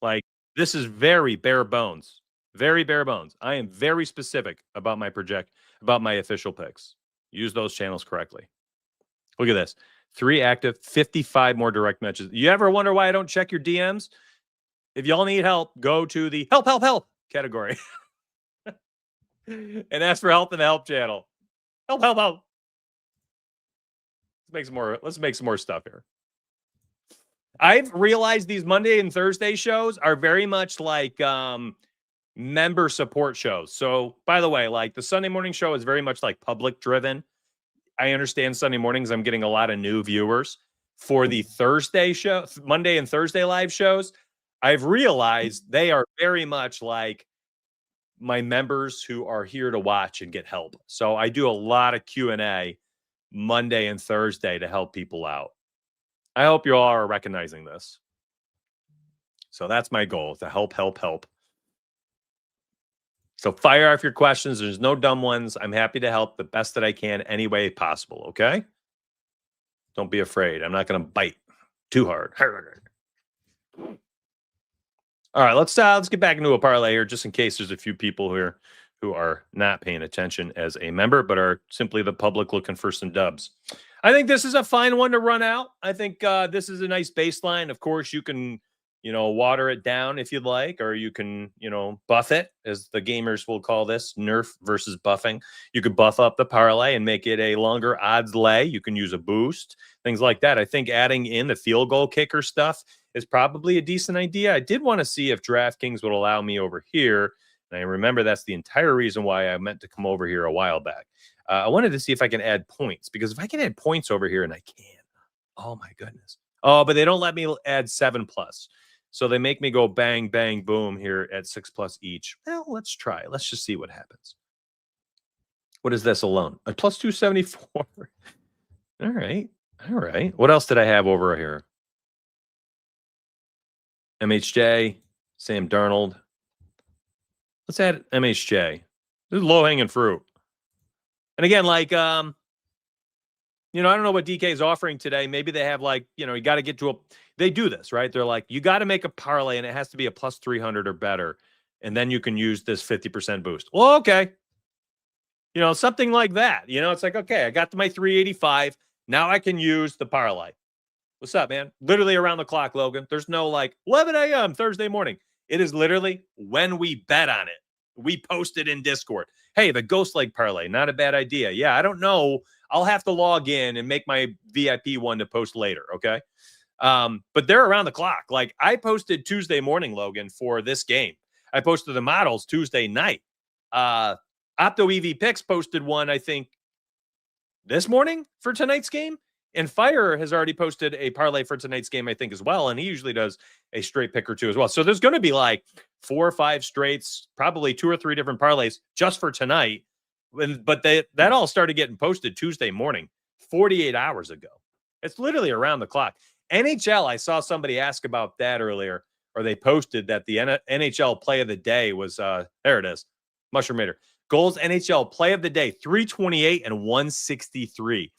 Like, this is very bare bones. Very bare bones. I am very specific about my official picks. Use those channels correctly. Look at this. 3 active, 55 more direct matches. You ever wonder why I don't check your DMs? If y'all need help, go to the help category. And ask for help in the help channel. Help. Let's make some more stuff here. I've realized these Monday and Thursday shows are very much like member support shows. So, by the way, like the Sunday morning show is very much like public driven. I understand Sunday mornings I'm getting a lot of new viewers. For the Thursday show, Monday and Thursday live shows, I've realized they are very much like my members who are here to watch and get help. So I do a lot of Q&A Monday and Thursday to help people out. I hope you all are recognizing this. So that's my goal, to help. So fire off your questions. There's no dumb ones. I'm happy to help the best that I can any way possible, okay? Don't be afraid. I'm not going to bite too hard. All right, let's get back into a parlay here, just in case there's a few people here who are not paying attention as a member, but are simply the public looking for some dubs. I think this is a fine one to run out. I think this is a nice baseline. Of course, you can, water it down if you'd like, or you can, buff it, as the gamers will call this, nerf versus buffing. You could buff up the parlay and make it a longer odds lay. You can use a boost, things like that. I think adding in the field goal kicker stuff is probably a decent idea. I did want to see if DraftKings would allow me over here. And I remember that's the entire reason why I meant to come over here a while back. I wanted to see if I can add points, because if I can add points over here, and I can, oh my goodness. Oh, but they don't let me add 7+. So they make me go bang, bang, boom here at 6+ each. Well, let's try. Let's just see what happens. What is this alone? A plus 274. All right. What else did I have over here? MHJ, Sam Darnold. Let's add MHJ. This is low-hanging fruit. And again, like, I don't know what DK is offering today. Maybe they have you got to get to they do this, right? They're like, you got to make a parlay and it has to be a plus 300 or better. And then you can use this 50% boost. Well, okay. Something like that. It's like, okay, I got to my 385. Now I can use the parlay. What's up, man? Literally around the clock, Logan. There's no 11 a.m. Thursday morning. It is literally when we bet on it. We post it in Discord. Hey, the ghost leg parlay, not a bad idea. Yeah, I don't know. I'll have to log in and make my VIP one to post later, okay? But they're around the clock. Like, I posted Tuesday morning, Logan, for this game. I posted the models Tuesday night. Opto EV Picks posted one, I think, this morning for tonight's game. And Fire has already posted a parlay for tonight's game, I think, as well. And he usually does a straight pick or two as well. So there's going to be 4 or 5 straights, probably 2 or 3 different parlays just for tonight. But that all started getting posted Tuesday morning, 48 hours ago. It's literally around the clock. NHL, I saw somebody ask about that earlier, or they posted that the NHL play of the day was, there it is, Mushroom Raider. Goals NHL play of the day, 328 and 163.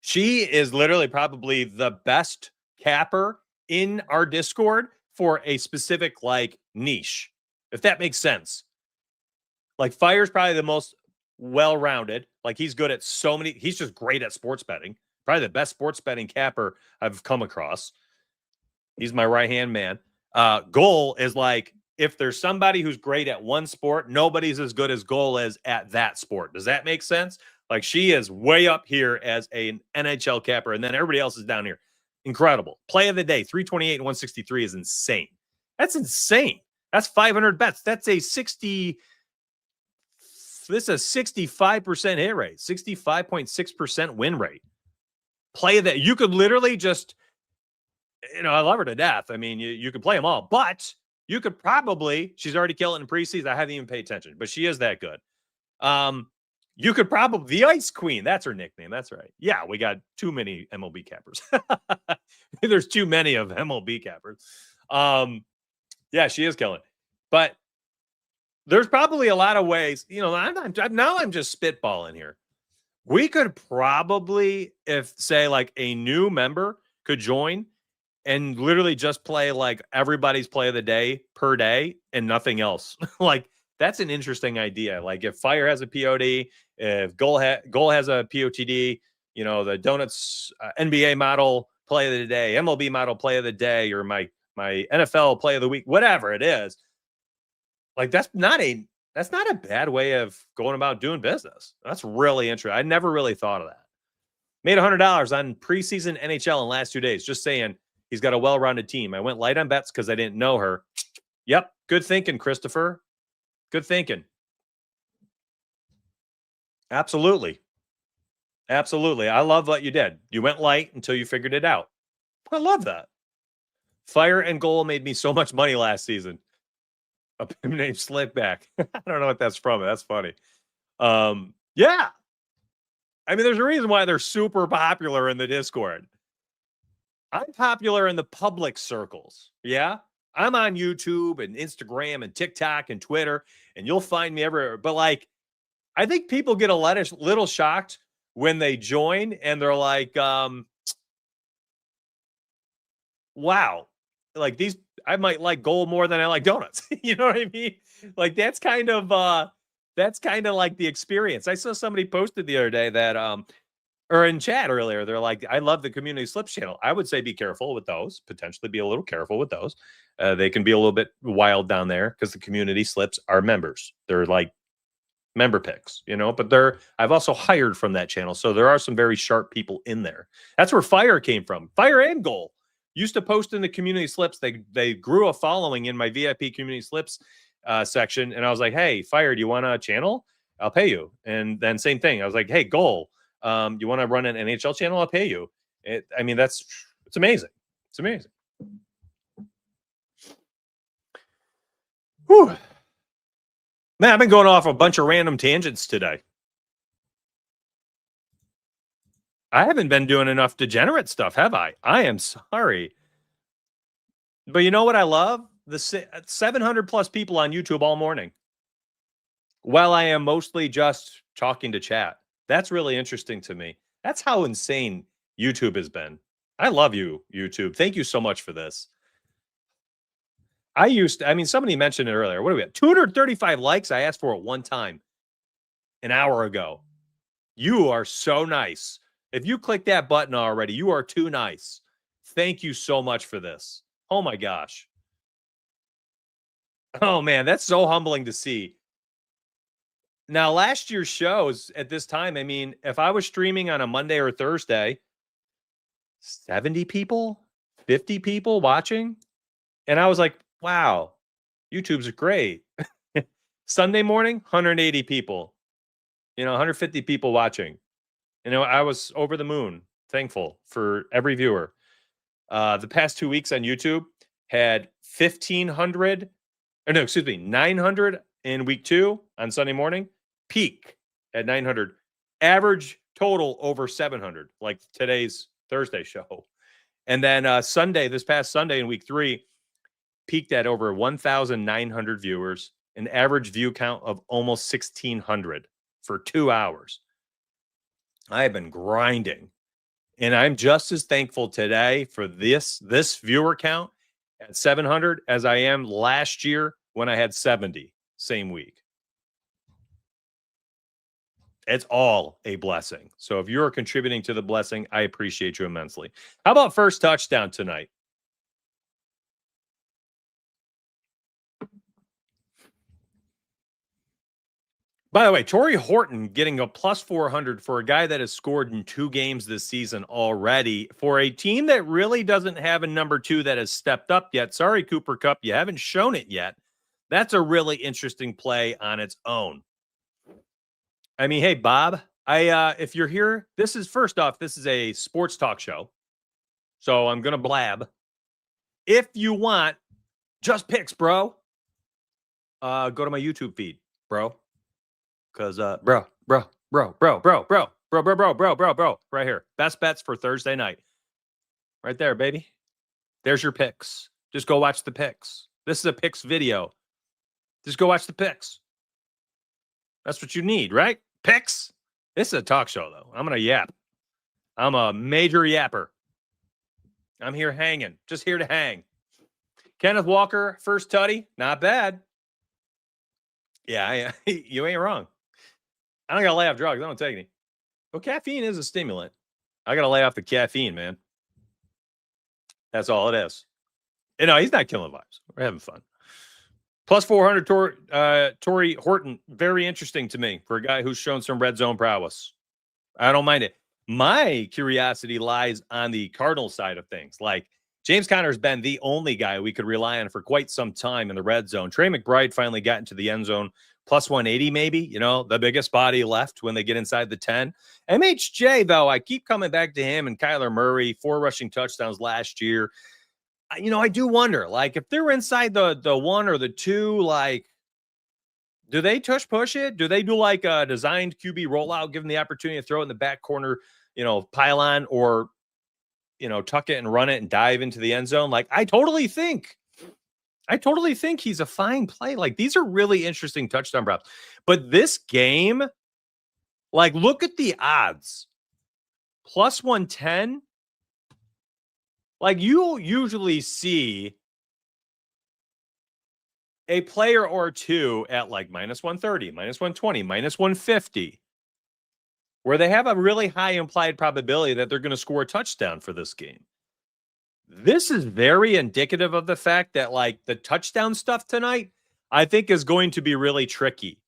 She is literally probably the best capper in our Discord for a specific like niche, if that makes sense. Like Fire's probably the most well-rounded. Like he's good at so many. He's just great at sports betting. Probably the best sports betting capper I've come across. He's my right-hand man. Goal is like, if there's somebody who's great at one sport, nobody's as good as Goal is at that sport. Does that make sense? Like she is way up here as an NHL capper, and then everybody else is down here. Incredible. Play of the day, 328 and 163 is insane. That's insane. That's 500 bets. That's a 60. This is a 65% hit rate, 65.6% win rate. Play that you could literally just, I love her to death. I mean, you could play them all, but you could probably, she's already killing in preseason. I haven't even paid attention, but she is that good. You could probably, the Ice Queen, that's her nickname. That's right. Yeah, we got too many MLB cappers. There's too many of MLB cappers. Yeah, she is killing. But there's probably a lot of ways, now I'm just spitballing here. We could probably, if say like a new member could join and literally just play like everybody's play of the day per day and nothing else. Like that's an interesting idea. Like if Fire has a POD, if Goal has a POTD, the Donuts NBA model play of the day, MLB model play of the day, or my NFL play of the week, whatever it is. Like that's not a bad way of going about doing business. That's really interesting. I never really thought of that. Made $100 on preseason NHL in the last 2 days. Just saying, he's got a well-rounded team. I went light on bets because I didn't know her. Yep. Good thinking, Christopher. Good thinking. Absolutely. Absolutely. I love what you did. You went light until you figured it out. I love that. Fire and Goal made me so much money last season. A pimp named Slickback. I don't know what that's from. That's funny. Yeah. I mean, there's a reason why they're super popular in the Discord. I'm popular in the public circles. Yeah. I'm on YouTube and Instagram and TikTok and Twitter, and you'll find me everywhere. But like, I think people get a little shocked when they join and they're like, wow, like these, I might like Goal more than I like donuts. You know what I mean? Like that's kind of like the experience. I saw somebody posted the other day that, or in chat earlier, they're like, I love the community slips channel. I would say be careful with those, potentially be a little careful with those. They can be a little bit wild down there because the community slips are members. They're like member picks, but I've also hired from that channel. So there are some very sharp people in there. That's where Fire came from. Fire and Goal used to post in the community slips. They grew a following in my VIP community slips section. And I was like, hey, Fire, do you want a channel? I'll pay you. And then same thing. I was like, hey, Goal, you want to run an NHL channel? I'll pay you. It's amazing. It's amazing. Whew. Man, I've been going off a bunch of random tangents today. I haven't been doing enough degenerate stuff, have I? I am sorry. But you know what I love? The 700 plus people on YouTube all morning. While I am mostly just talking to chat. That's really interesting to me. That's how insane YouTube has been. I love you, YouTube. Thank you so much for this. Somebody mentioned it earlier. What do we have? 235 likes. I asked for it one time an hour ago. You are so nice. If you click that button already, you are too nice. Thank you so much for this. Oh my gosh. Oh man, that's so humbling to see. Now, last year's shows at this time, if I was streaming on a Monday or Thursday, 70 people, 50 people watching. And I was like, wow, YouTube's great. Sunday morning, 180 people, 150 people watching. I was over the moon, thankful for every viewer. The past 2 weeks on YouTube had 900 in week 2 on Sunday morning, peak at 900, average total over 700, like today's Thursday show. And then this past Sunday in week 3, peaked at over 1,900 viewers, an average view count of almost 1,600 for 2 hours. I have been grinding. And I'm just as thankful today for this viewer count at 700 as I am last year when I had 70 same week. It's all a blessing. So if you're contributing to the blessing, I appreciate you immensely. How about first touchdown tonight? By the way, Torrey Horton getting a plus 400 for a guy that has scored in 2 games this season already for a team that really doesn't have a number 2 that has stepped up yet. Sorry, Cooper Kupp, you haven't shown it yet. That's a really interesting play on its own. I mean, hey, Bob, if you're here, this is a sports talk show. So I'm going to blab. If you want just picks, bro, go to my YouTube feed, bro. Because, bro, right here. Best bets for Thursday night. Right there, baby. There's your picks. Just go watch the picks. This is a picks video. Just go watch the picks. That's what you need, right? Picks. This is a talk show, though. I'm going to yap. I'm a major yapper. I'm here hanging. Just here to hang. Kenneth Walker, first tutty. Not bad. Yeah, you ain't wrong. I don't got to lay off drugs. I don't take any. Well, caffeine is a stimulant. I got to lay off the caffeine, man. That's all it is. You know, he's not killing vibes. We're having fun. Plus 400 Torrey Horton. Very interesting to me for a guy who's shown some red zone prowess. I don't mind it. My curiosity lies on the Cardinal side of things. Like, James Conner's been the only guy we could rely on for quite some time in the red zone. Trey McBride finally got into the end zone. Plus 180, maybe, you know, the biggest body left when they get inside the 10. MHJ, though, I keep coming back to him and Kyler Murray, 4 rushing touchdowns last year. You know, I do wonder, like, if they're inside the 1 or the 2, like, do they push it? Do they do like a designed QB rollout, give them the opportunity to throw it in the back corner, you know, pylon, or, you know, tuck it and run it and dive into the end zone? Like, I totally think he's a fine play. Like, these are really interesting touchdown props. But this game, like, look at the odds. Plus 110. Like, you usually see a player or two at like minus 130, minus 120, minus 150, where they have a really high implied probability that they're going to score a touchdown for this game. This is very indicative of the fact that, like, the touchdown stuff tonight, I think, is going to be really tricky.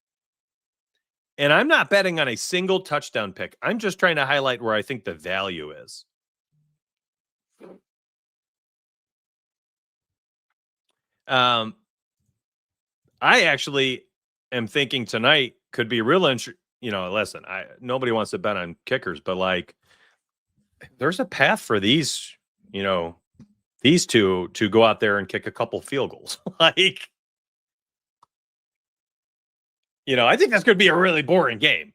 And I'm not betting on a single touchdown pick. I'm just trying to highlight where I think the value is. I actually am thinking tonight could be real interesting. You know, listen, nobody wants to bet on kickers, but, like, there's a path for these, you know, these two to go out there and kick a couple field goals. Like, you know, I think that's going to be a really boring game.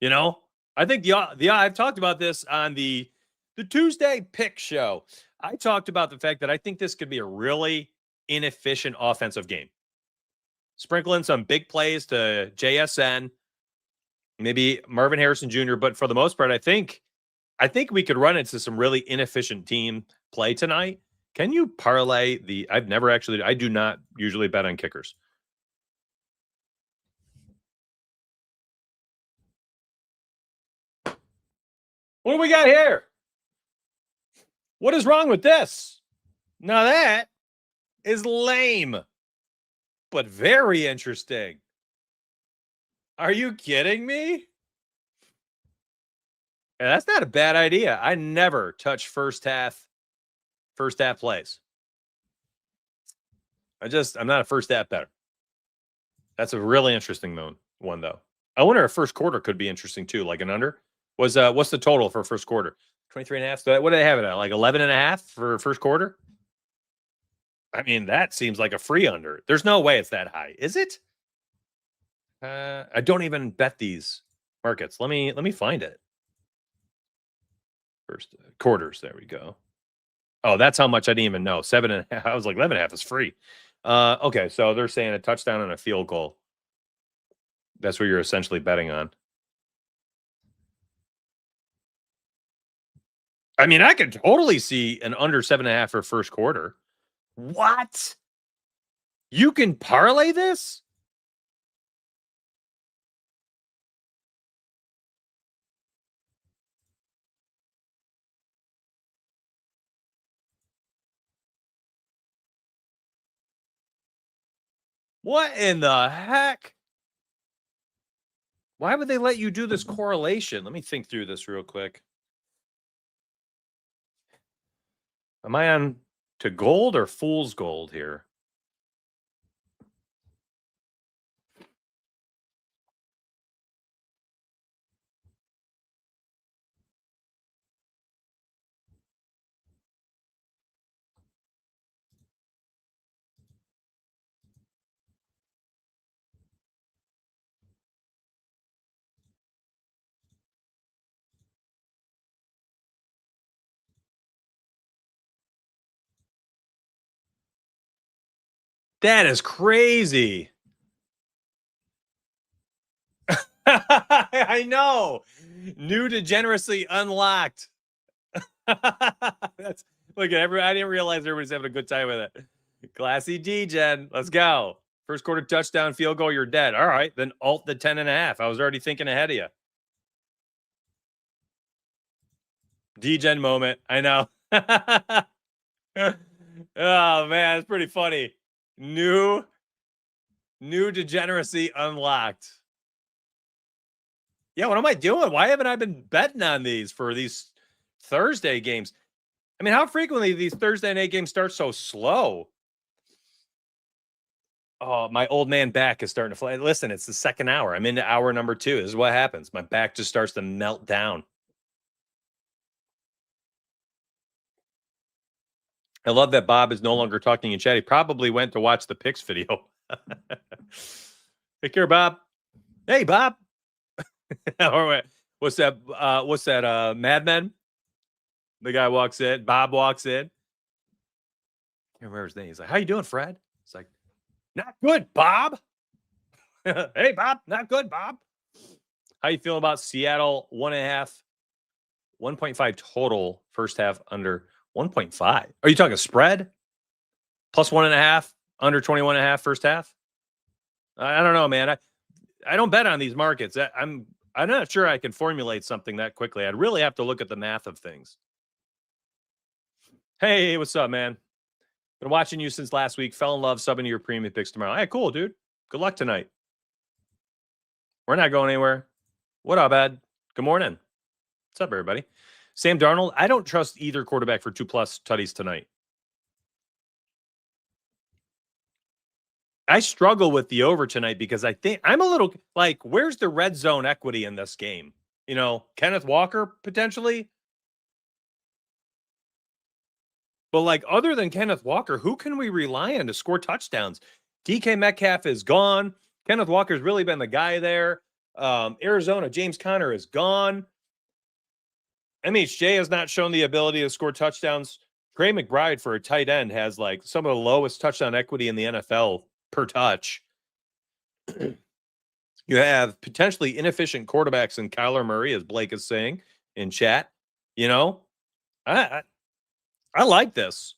You know, I think I've talked about this on the Tuesday pick show. I talked about the fact that I think this could be a really inefficient offensive game. Sprinkle in some big plays to JSN, maybe Marvin Harrison Jr., but for the most part, I think we could run into some really inefficient team play tonight. Can you parlay I do not usually bet on kickers. What do we got here? What is wrong with this? Now that is lame, but very interesting. Are you kidding me? Yeah, that's not a bad idea. I never touch first half plays. I'm not a first half bettor. That's a really interesting one, though. I wonder if first quarter could be interesting too, like an under. What's the total for first quarter? 23.5. So what do they have it at? Like 11.5 for first quarter? I mean, that seems like a free under. There's no way it's that high, is it? I don't even bet these markets. Let me find it. First quarters. There we go. Oh, that's how much I didn't even know. 7.5. I was like 11.5 is free. Okay, so they're saying a touchdown and a field goal. That's what you're essentially betting on. I mean, I could totally see an under 7.5 for first quarter. What? You can parlay this? What in the heck? Why would they let you do this correlation? Let me think through this real quick. Am I on to gold or fool's gold here? That is crazy. I know. New degeneracy unlocked. That's look at I didn't realize everybody's having a good time with it. Classy D-Gen. Let's go. First quarter touchdown, field goal, you're dead. All right, then alt the 10.5. I was already thinking ahead of you. D-Gen moment. I know. Oh man, it's pretty funny. New degeneracy unlocked. Yeah, what am I doing? Why haven't I been betting on these for these Thursday games? I mean, how frequently these Thursday night games start so slow? Oh, my old man back is starting to fly. Listen, it's the second hour. I'm into hour number 2. This is what happens. My back just starts to melt down. I love that Bob is no longer talking in chat. He probably went to watch the picks video. Take care, Bob. Hey, Bob. What's that? Mad Men? The guy walks in. Bob walks in. I can't remember his name. He's like, "How you doing, Fred?" It's like, "Not good, Bob." Hey, Bob. Not good, Bob. How you feeling about Seattle 1.5, 1.5 total first half under 1.5? Are you talking spread? Plus 1.5 under 21.5 first half? I don't know, man. I don't bet on these markets. I'm not sure I can formulate something that quickly. I'd really have to look at the math of things. Hey, what's up, man? Been watching you since last week. Fell in love subbing to your premium picks tomorrow. Hey, cool, dude. Good luck tonight. We're not going anywhere. What up, Ed? Good morning. What's up, everybody? Sam Darnold. I don't trust either quarterback for 2+ tutties tonight. I struggle with the over tonight because I think I'm a little like, where's the red zone equity in this game? You know, Kenneth Walker potentially. But like, other than Kenneth Walker, who can we rely on to score touchdowns? DK Metcalf is gone. Kenneth Walker's really been the guy there. Arizona, James Conner is gone. MHJ has not shown the ability to score touchdowns. Trey McBride for a tight end has like some of the lowest touchdown equity in the NFL per touch. You have potentially inefficient quarterbacks in Kyler Murray, as Blake is saying in chat. You know, I like this.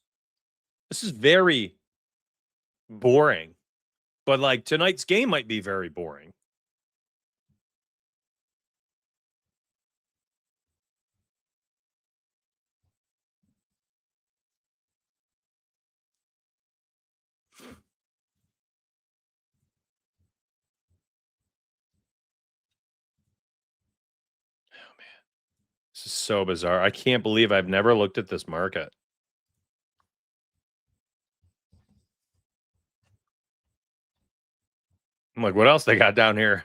This is very boring, but like tonight's game might be very boring. Oh man, this is so bizarre. I can't believe I've never looked at this market. I'm like, what else they got down here?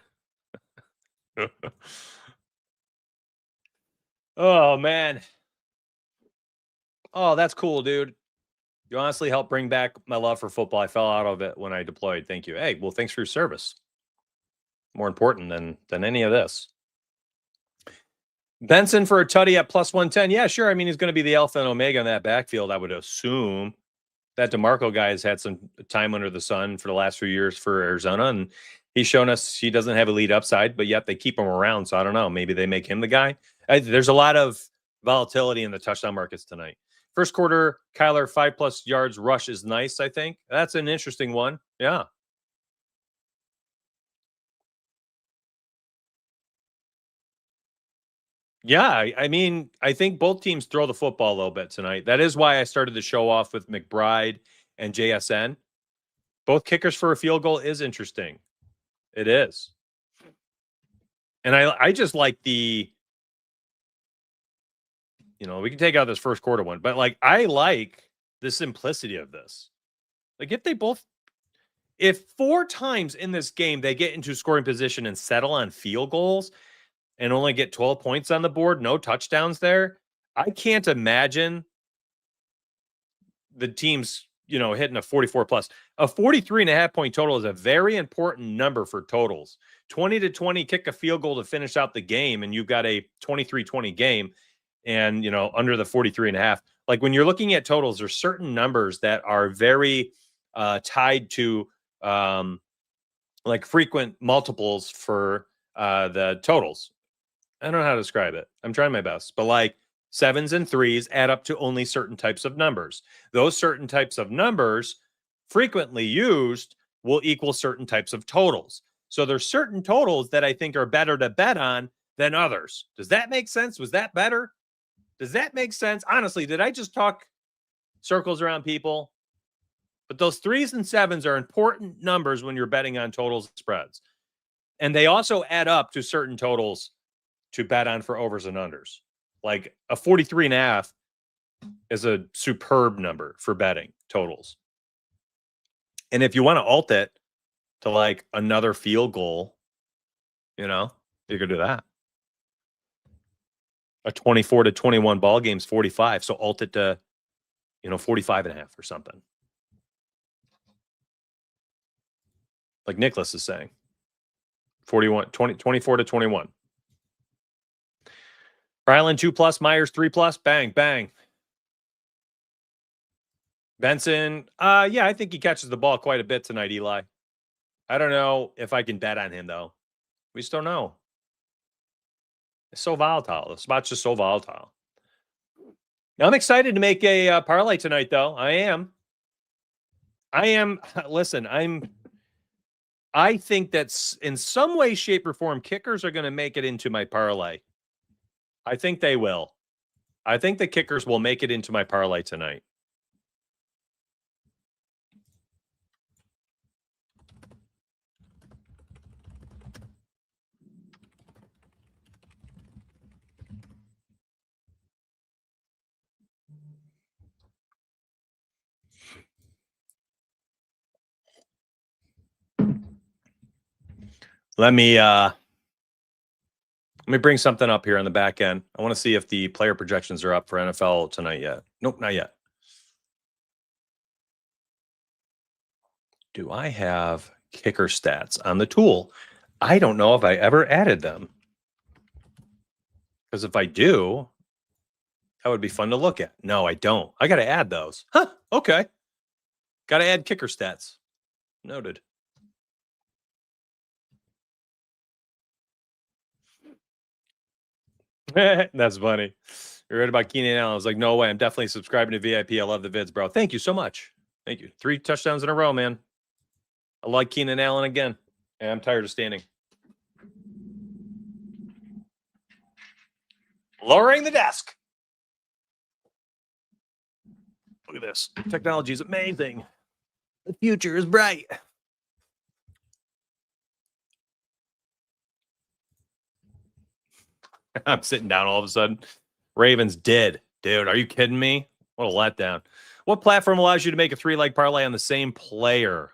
Oh man. Oh, that's cool, dude. You honestly helped bring back my love for football. I fell out of it when I deployed. Thank you. Hey, well, thanks for your service. More important than any of this. Benson for a tutty at plus 110. Yeah, sure. I mean, he's going to be the alpha and omega in that backfield, I would assume. That DeMarco guy has had some time under the sun for the last few years for Arizona, and he's shown us he doesn't have elite upside, but yet they keep him around. So I don't know. Maybe they make him the guy. There's a lot of volatility in the touchdown markets tonight. First quarter, Kyler 5+ yards rush is nice, I think. That's an interesting one. Yeah. Yeah, I mean, I think both teams throw the football a little bit tonight. That is why I started the show off with McBride and JSN. Both kickers for a field goal is interesting. It is. And I just like the, we can take out this first quarter one, but like I like the simplicity of this. Like if 4 times in this game they get into scoring position and settle on field goals and only get 12 points on the board, no touchdowns there, I can't imagine the teams, hitting a 44 plus. A 43.5 point total is a very important number for totals. 20-20, kick a field goal to finish out the game, and you've got a 23-20 game and, under the 43.5. Like when you're looking at totals, there's certain numbers that are very tied to like frequent multiples for the totals. I don't know how to describe it. I'm trying my best, but like 7s and 3s add up to only certain types of numbers. Those certain types of numbers frequently used will equal certain types of totals. So there's certain totals that I think are better to bet on than others. Does that make sense? Was that better? Does that make sense? Honestly, did I just talk circles around people? But those 3s and 7s are important numbers when you're betting on totals and spreads. And they also add up to certain totals to bet on for overs and unders. Like a 43.5 is a superb number for betting totals. And if you want to alt it to like another field goal, you could do that. A 24-21 ball game's 45. So alt it to, 45.5 or something. Like Nicholas is saying. 24-21. Ryland 2+, Myers 3+, bang, bang. Benson, yeah, I think he catches the ball quite a bit tonight, Eli. I don't know if I can bet on him, though. We just don't know. It's so volatile. The spot's just so volatile. Now, I'm excited to make a parlay tonight, though. I am. Listen, I think that's in some way, shape, or form, kickers are going to make it into my parlay. I think they will. I think the kickers will make it into my parlay tonight. Let me bring something up here on the back end. I want to see if the player projections are up for NFL tonight yet. Nope, not yet. Do I have kicker stats on the tool? I don't know if I ever added them. Because if I do, that would be fun to look at. No, I don't. I got to add those. Huh, okay. Got to add kicker stats. Noted. That's funny. You're right about Keenan Allen. I was like, no way. I'm definitely subscribing to VIP. I love the vids, bro. Thank you so much. Thank you. 3 touchdowns in a row, man. I like Keenan Allen again. And I'm tired of standing. Lowering the desk. Look at this. Technology is amazing. The future is bright. I'm sitting down all of a sudden. Ravens dead. Dude, are you kidding me? What a letdown. What platform allows you to make a 3-leg parlay on the same player?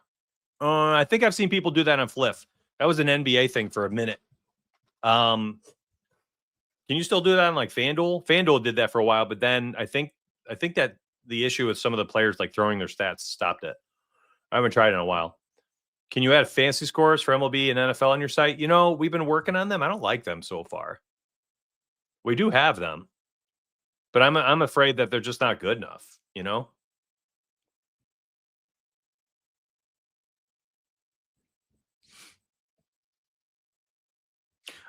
I think I've seen people do that on Fliff. That was an NBA thing for a minute. Can you still do that on like FanDuel? FanDuel did that for a while, but then I think that the issue with some of the players like throwing their stats stopped it. I haven't tried it in a while. Can you add fantasy scores for MLB and NFL on your site? We've been working on them. I don't like them so far. We do have them, but I'm afraid that they're just not good enough,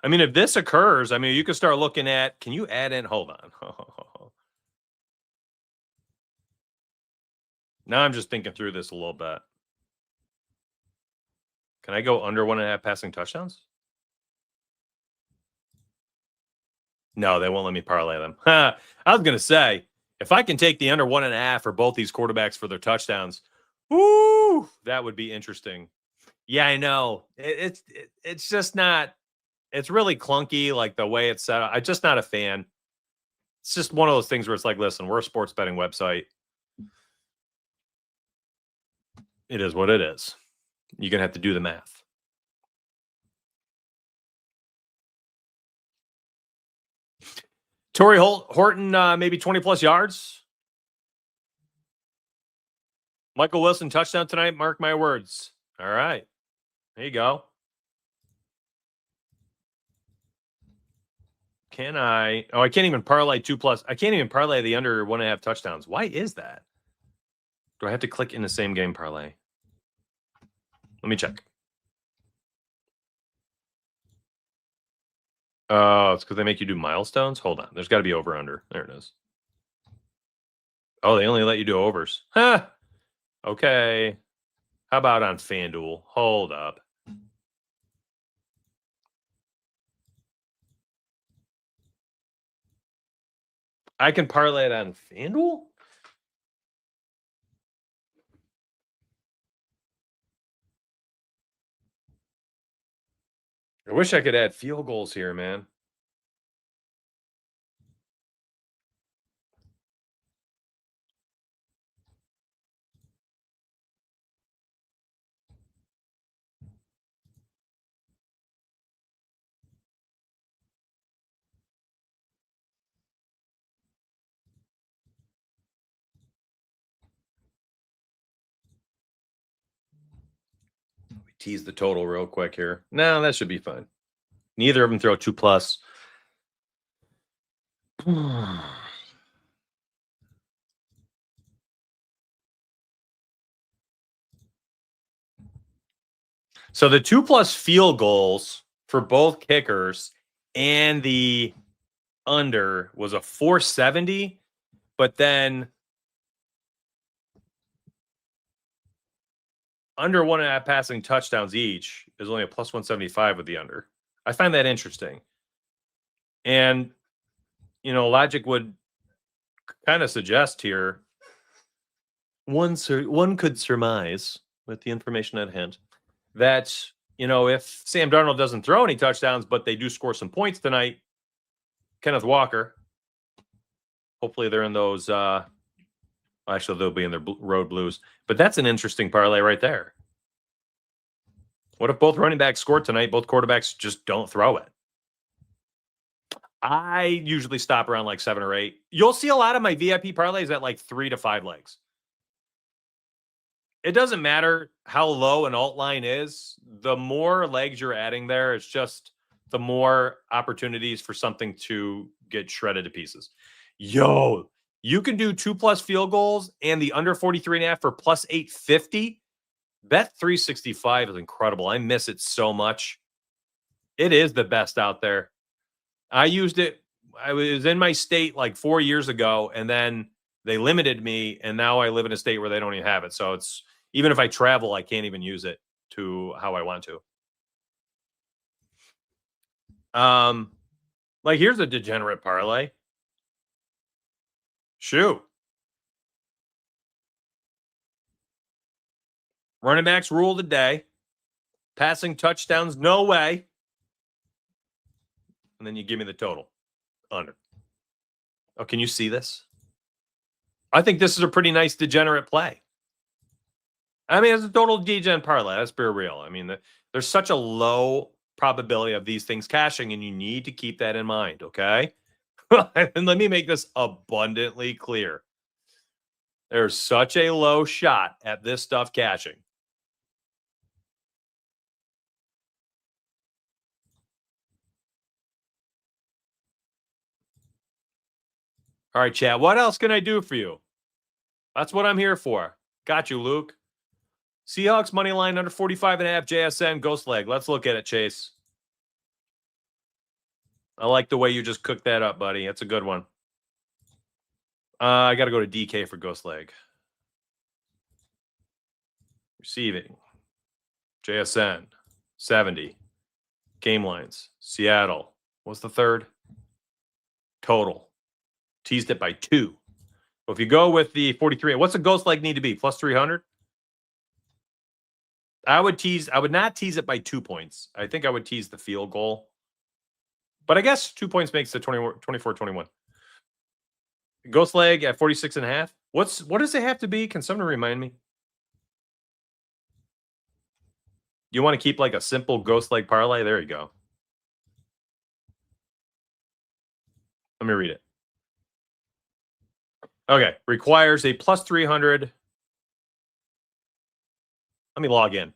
I mean, if this occurs, you could start looking at, can you add in, hold on. Now I'm just thinking through this a little bit. Can I go under 1.5 passing touchdowns? No, they won't let me parlay them. I was going to say, if I can take the under 1.5 for both these quarterbacks for their touchdowns, woo, that would be interesting. Yeah, I know. It's just not. It's really clunky, like the way it's set up. I'm just not a fan. It's just one of those things where it's like, listen, we're a sports betting website. It is what it is. You're gonna have to do the math. Torrey Horton, maybe 20 plus yards. Michael Wilson touchdown tonight. Mark my words. All right, there you go. Can I? Oh, I can't even parlay 2+. I can't even parlay the under 1.5 touchdowns. Why is that? Do I have to click in the same game parlay? Let me check. Oh, it's because they make you do milestones? Hold on. There's got to be over under. There it is. Oh, they only let you do overs. Huh. Okay. How about on FanDuel? Hold up. I can parlay it on FanDuel? I wish I could add field goals here, man. We tease the total real quick here. No, that should be fine. Neither of them throw 2+. So the 2+ field goals for both kickers and the under was a 470, but then under 1.5 passing touchdowns each is only a +175 with the under. I find that interesting. And, logic would kind of suggest here, one could surmise with the information at hand that, if Sam Darnold doesn't throw any touchdowns, but they do score some points tonight, Kenneth Walker, hopefully they're in those, actually they'll be in their road blues, but that's an interesting parlay right there. What if both running backs score tonight? Both quarterbacks just don't throw it. I usually stop around like 7 or 8. You'll see a lot of my VIP parlays at like 3 to 5 legs. It doesn't matter how low an alt line is. The more legs you're adding there, it's just the more opportunities for something to get shredded to pieces. Yo, you can do 2+ field goals and the under 43.5 for +850. Bet 365 is incredible. I miss it so much. It is the best out there. I used it. I was in my state like 4 years ago, and then they limited me, and now I live in a state where they don't even have it. So it's, even if I travel, I can't even use it to how I want to. Like here's a degenerate parlay. Shoot. Running backs rule the day. Passing touchdowns, no way. And then you give me the total. Under. Oh, can you see this? I think this is a pretty nice degenerate play. I mean, it's a total degen parlay. Let's be real. I mean, there's such a low probability of these things cashing, and you need to keep that in mind, okay? And let me make this abundantly clear. There's such a low shot at this stuff cashing. All right, chat. What else can I do for you? That's what I'm here for. Got you, Luke. Seahawks money line under 45.5 JSN ghost leg. Let's look at it, Chase. I like the way you just cooked that up, buddy. That's a good one. I got to go to DK for ghost leg. Receiving. JSN. 70. Game lines. Seattle. What's the third? Total. Teased it by 2. So if you go with the 43, what's a ghost leg need to be? Plus 300? I would not tease it by 2 points. I think I would tease the field goal. But I guess 2 points makes it 24-21. Ghost leg at 46.5. What does it have to be? Can someone remind me? You want to keep like a simple ghost leg parlay? There you go. Let me read it. Okay. Requires a plus 300. Let me log in.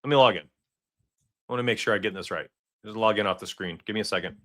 I want to make sure I get this right. Just log in off the screen. Give me a second.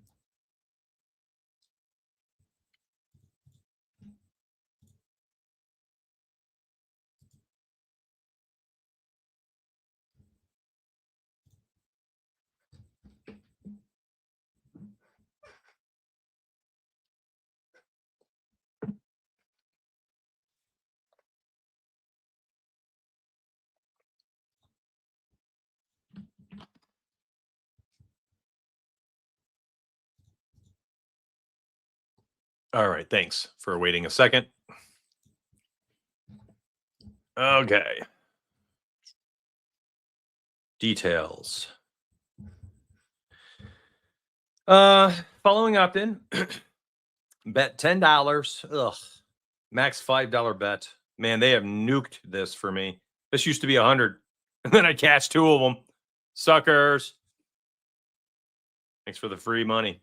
All right. Thanks for waiting a second. Okay. Details. Following opt-in. Bet $10. Ugh. Max $5 bet. Man, they have nuked this for me. This used to be 100. And then I cashed 2 of them. Suckers. Thanks for the free money.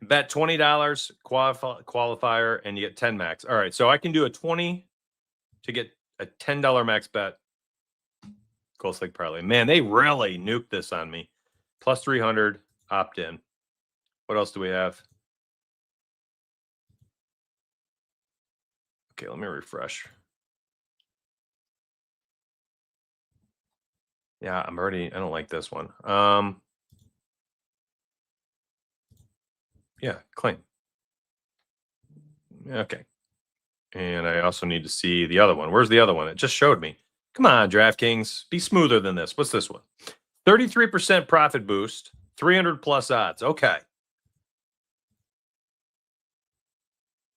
Bet $20 qualifier and you get 10 max. All right, so I can do a 20 to get a $10 max bet. Ghost Leg Parlay. Man, they really nuked this on me. Plus 300 opt-in. What else do we have? Okay, let me refresh. Yeah, I don't like this one. Yeah, claim. Okay. And I also need to see the other one. Where's the other one? It just showed me. Come on, DraftKings. Be smoother than this. What's this one? 33% profit boost, 300 plus odds. Okay.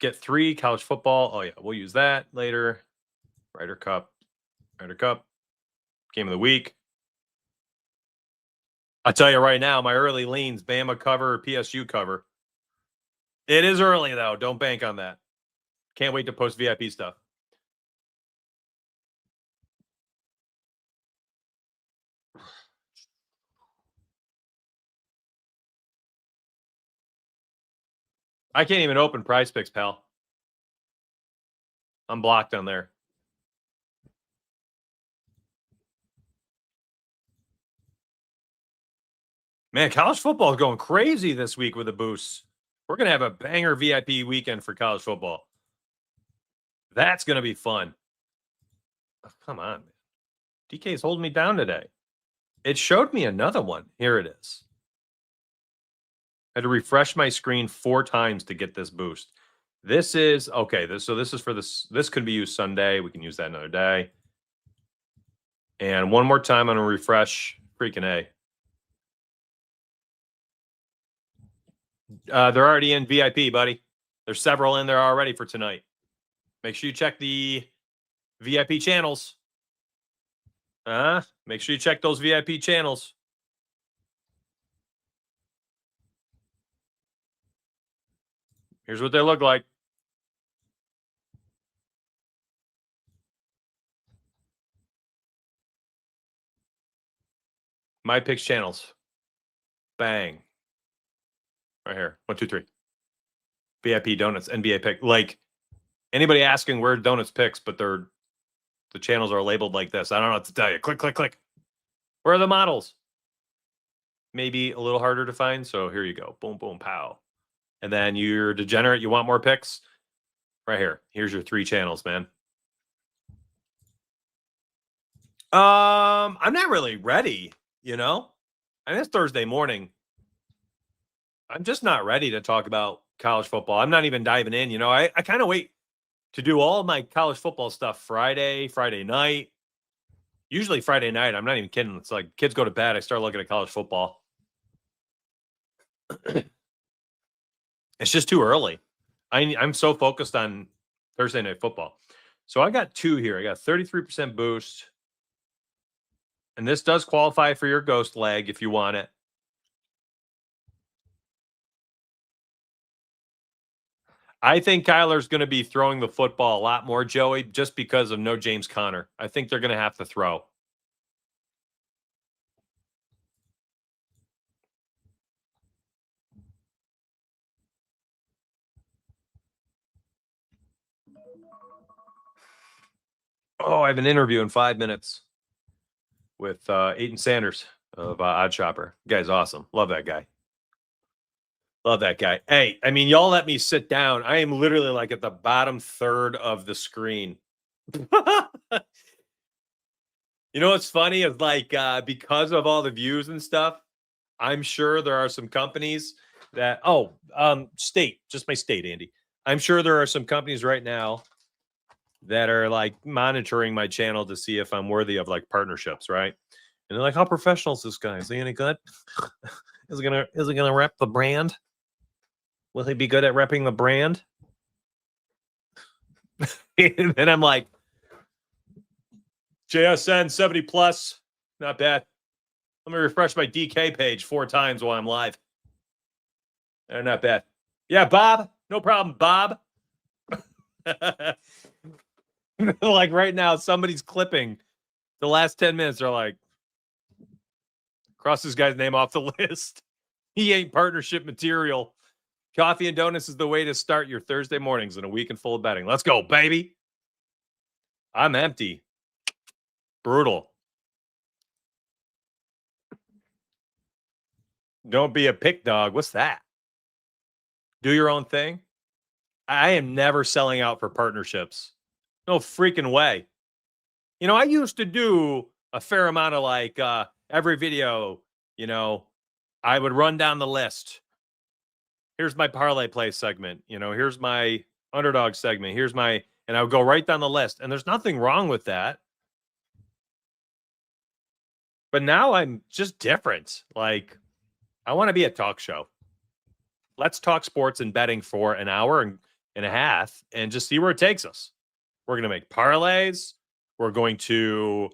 Get 3 college football. Oh, yeah. We'll use that later. Ryder Cup. Game of the week. I'll tell you right now, my early leans, Bama cover, PSU cover. It is early, though. Don't bank on that. Can't wait to post VIP stuff. I can't even open Prize Picks, pal. I'm blocked on there. Man, college football is going crazy this week with the boosts. We're going to have a banger VIP weekend for college football. That's going to be fun. Oh, come on, man. DK is holding me down today. It showed me another one. Here it is. I had to refresh my screen 4 times to get this boost. This is okay. This is for this. This could be used Sunday. We can use that another day. And one more time, I'm going to refresh. Freaking A. They're already in VIP, buddy. There's several in there already for tonight. Make sure you check the VIP channels. Make sure you check those VIP channels. Here's what they look like. My picks channels. Bang. Right here. 1, 2, 3. VIP donuts, NBA pick. Like anybody asking where donuts picks, but the channels are labeled like this. I don't know what to tell you. Click, click, click. Where are the models? Maybe a little harder to find. So here you go. Boom, boom, pow. And then you're degenerate. You want more picks? Right here. Here's your 3 channels, man. I'm not really ready, you know? I mean, it's Thursday morning. I'm just not ready to talk about college football. I'm not even diving in. You know, I kind of wait to do all of my college football stuff Friday night. Usually Friday night. I'm not even kidding. It's like kids go to bed. I start looking at college football. It's just too early. I'm so focused on Thursday night football. So I got 2 here. I got 33% boost. And this does qualify for your ghost leg if you want it. I think Kyler's going to be throwing the football a lot more, Joey, just because of no James Conner. I think they're going to have to throw. Oh, I have an interview in 5 minutes with Aiton Sanders of Odd Shopper. Guy's awesome. Love that guy. Love that guy. Hey, I mean, y'all let me sit down. I am literally like at the bottom third of the screen. You know what's funny is like because of all the views and stuff, I'm sure there are some companies that state, just my state, Andy. I'm sure there are some companies right now that are like monitoring my channel to see if I'm worthy of like partnerships, right? And they're like, how professional is this guy? Is he any good? Is he gonna rep the brand? Will he be good at repping the brand? And then I'm like, JSN 70 plus, not bad. Let me refresh my DK page 4 times while I'm live. They're not bad. Yeah, Bob. No problem, Bob. Like right now, somebody's clipping the last 10 minutes. They're like, cross this guy's name off the list. He ain't partnership material. Coffee and donuts is the way to start your Thursday mornings in a weekend full of betting. Let's go, baby. I'm empty. Brutal. Don't be a pick dog. What's that? Do your own thing. I am never selling out for partnerships. No freaking way. You know, I used to do a fair amount of like every video, you know, I would run down the list. Here's my parlay play segment. You know, here's my underdog segment. And I would go right down the list. And there's nothing wrong with that. But now I'm just different. Like, I want to be a talk show. Let's talk sports and betting for an hour and a half and just see where it takes us. We're going to make parlays. We're going to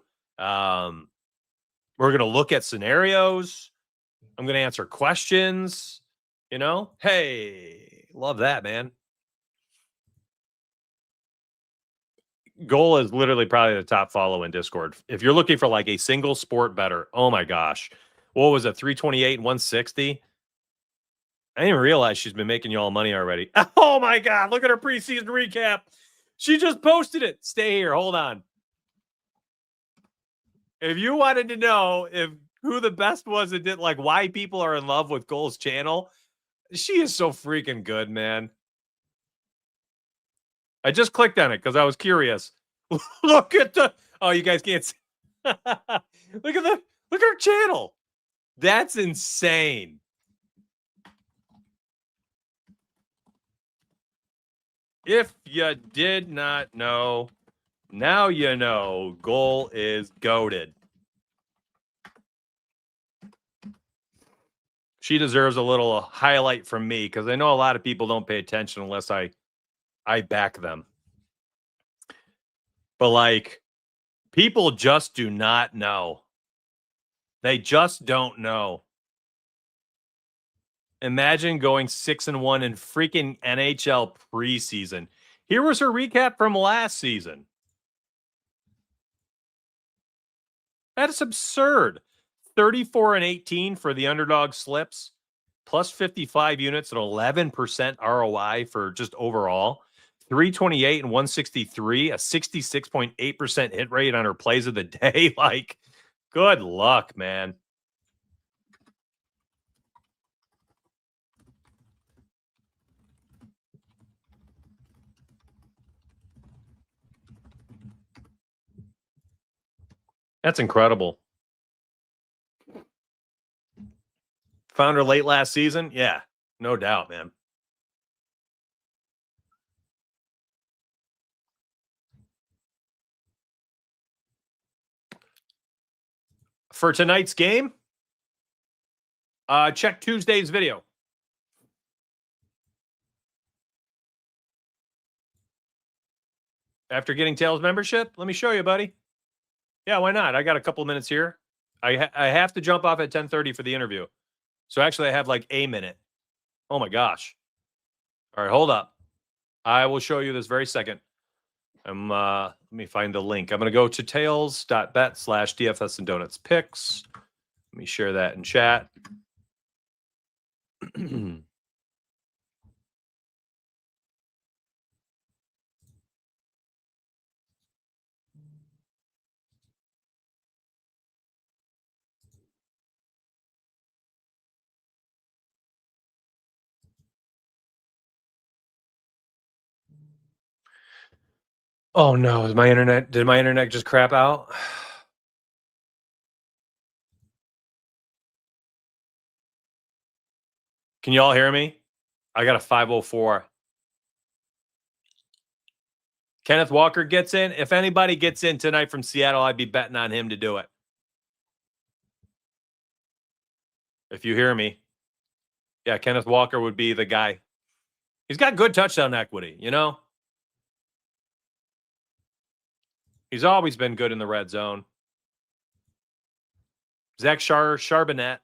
look at scenarios. I'm going to answer questions. You know, hey, love that, man. Goal is literally probably the top follow in Discord. If you're looking for like a single sport better, oh my gosh, what was it? 328 and 160. I didn't even realize she's been making you all money already. Oh my God, look at her preseason recap. She just posted it. Stay here. Hold on. If you wanted to know who the best was and did like why people are in love with Goal's channel, she is so freaking good, man. I just clicked on it because I was curious. Look at you guys can't see. Look at her channel. That's insane. If you did not know, now you know. Goal is goated. She deserves a little highlight from me because I know a lot of people don't pay attention unless I back them. But like, people just do not know. They just don't know. Imagine going 6-1 in freaking NHL preseason. Here was her recap from last season. That is absurd. 34-18 for the underdog slips, plus 55 units at 11% ROI for just overall. 328 and 163, a 66.8% hit rate on her plays of the day. Like, good luck, man. That's incredible. Found her late last season? Yeah, no doubt, man. for tonight's game, check Tuesday's video. After getting Tails membership, let me show you, buddy. Yeah, why not? I got a couple minutes here. I have to jump off at 10:30 for the interview. So actually, I have like a minute. Oh my gosh. All right, hold up. I will show you this very second. Let me find the link. I'm going to go to tails.bet/DFS and Donuts picks. Let me share that in chat. Oh no, did my internet just crap out? Can you all hear me? I got a 504. Kenneth Walker gets in. If anybody gets in tonight from Seattle, I'd be betting on him to do it. If you hear me. Yeah, Kenneth Walker would be the guy. He's got good touchdown equity, you know? He's always been good in the red zone. Zach Charbonnet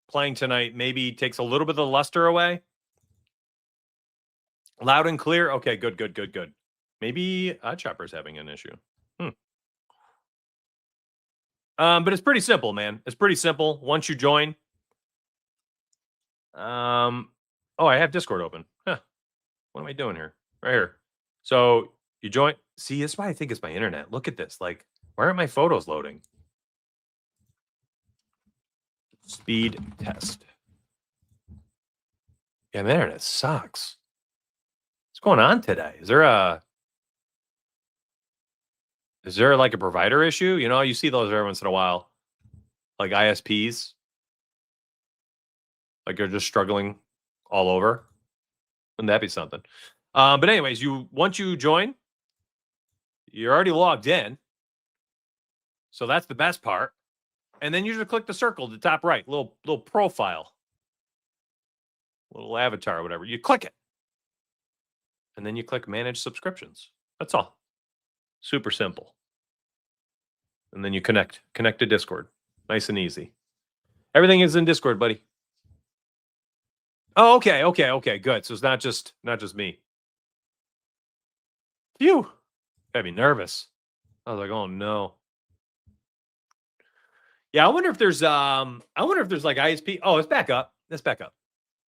playing tonight maybe takes a little bit of the luster away. Loud and clear. Okay, good. Maybe Oddchopper's having an issue. But it's pretty simple, man. It's pretty simple. Once you join. Oh, I have Discord open. Huh. What am I doing here? Right here. So you join. See, that's why I think it's my internet. Look at this. Like, why aren't my photos loading? Speed test. Yeah, my internet sucks. What's going on today? Is there like a provider issue? You know, you see those every once in a while, like ISPs, like they're just struggling all over. Wouldn't that be something? But anyways, once you join, you're already logged in, so that's the best part. And then you just click the circle at the top right, little profile, little avatar, whatever. You click it, and then you click manage subscriptions. That's all. Super simple. And then you connect to Discord. Nice and easy. Everything is in Discord, buddy. Oh, okay, good. So it's not just me. Phew. Got me nervous. I was like, oh no. Yeah, I wonder if there's like ISP. Oh, it's back up. It's back up.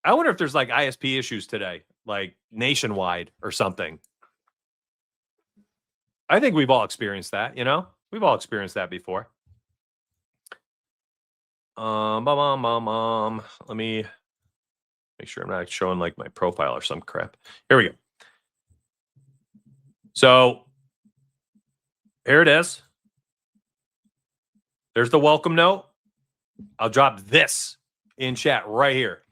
I wonder if there's like ISP issues today, like nationwide or something. I think we've all experienced that, you know? We've all experienced that before. Let me make sure I'm not showing like my profile or some crap. Here we go. So here it is. There's the welcome note. I'll drop this in chat right here.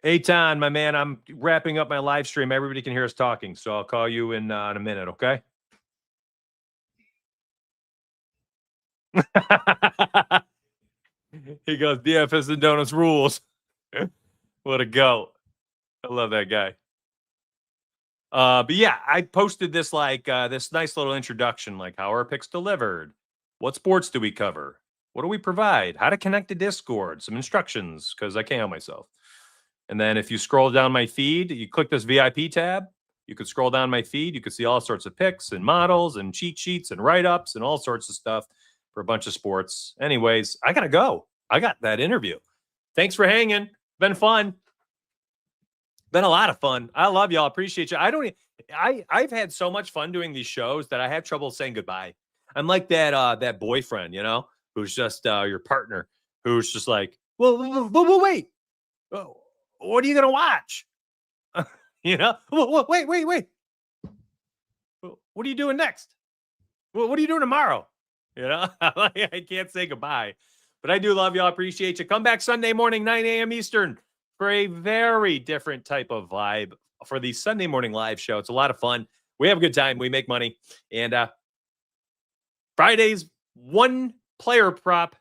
Eitan, my man, I'm wrapping up my live stream. Everybody can hear us talking, so I'll call you in a minute, okay? He goes, DFS and Donuts rules. What a go. I love that guy. But yeah, I posted this this nice little introduction, like how our picks delivered. What sports do we cover? What do we provide? How to connect to Discord, some instructions, because I can't help myself. And then if you scroll down my feed, you click this VIP tab, you could scroll down my feed. You could see all sorts of picks and models and cheat sheets and write-ups and all sorts of stuff for a bunch of sports. Anyways, I got to go. I got that interview. Thanks for hanging. Been fun. Been a lot of fun. I love y'all. Appreciate you. I've had so much fun doing these shows that I have trouble saying goodbye. I'm like that boyfriend, you know, who's just your partner, who's just like, well, wait. What are you going to watch? You know, wait. What are you doing next? What are you doing tomorrow? You know, I can't say goodbye, but I do love y'all. Appreciate you. Come back Sunday morning, 9 a.m. Eastern for a very different type of vibe for the Sunday morning live show. It's a lot of fun. We have a good time. We make money. And Fridays, 1 player prop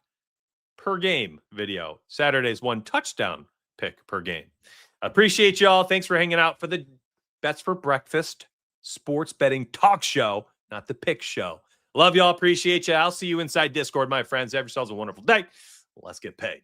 per game video. Saturday's 1 touchdown pick per game. Appreciate y'all. Thanks for hanging out for the Bets for Breakfast sports betting talk show, not the pick show. Love y'all. Appreciate you. I'll see you inside Discord, my friends. Have yourselves a wonderful day. Let's get paid.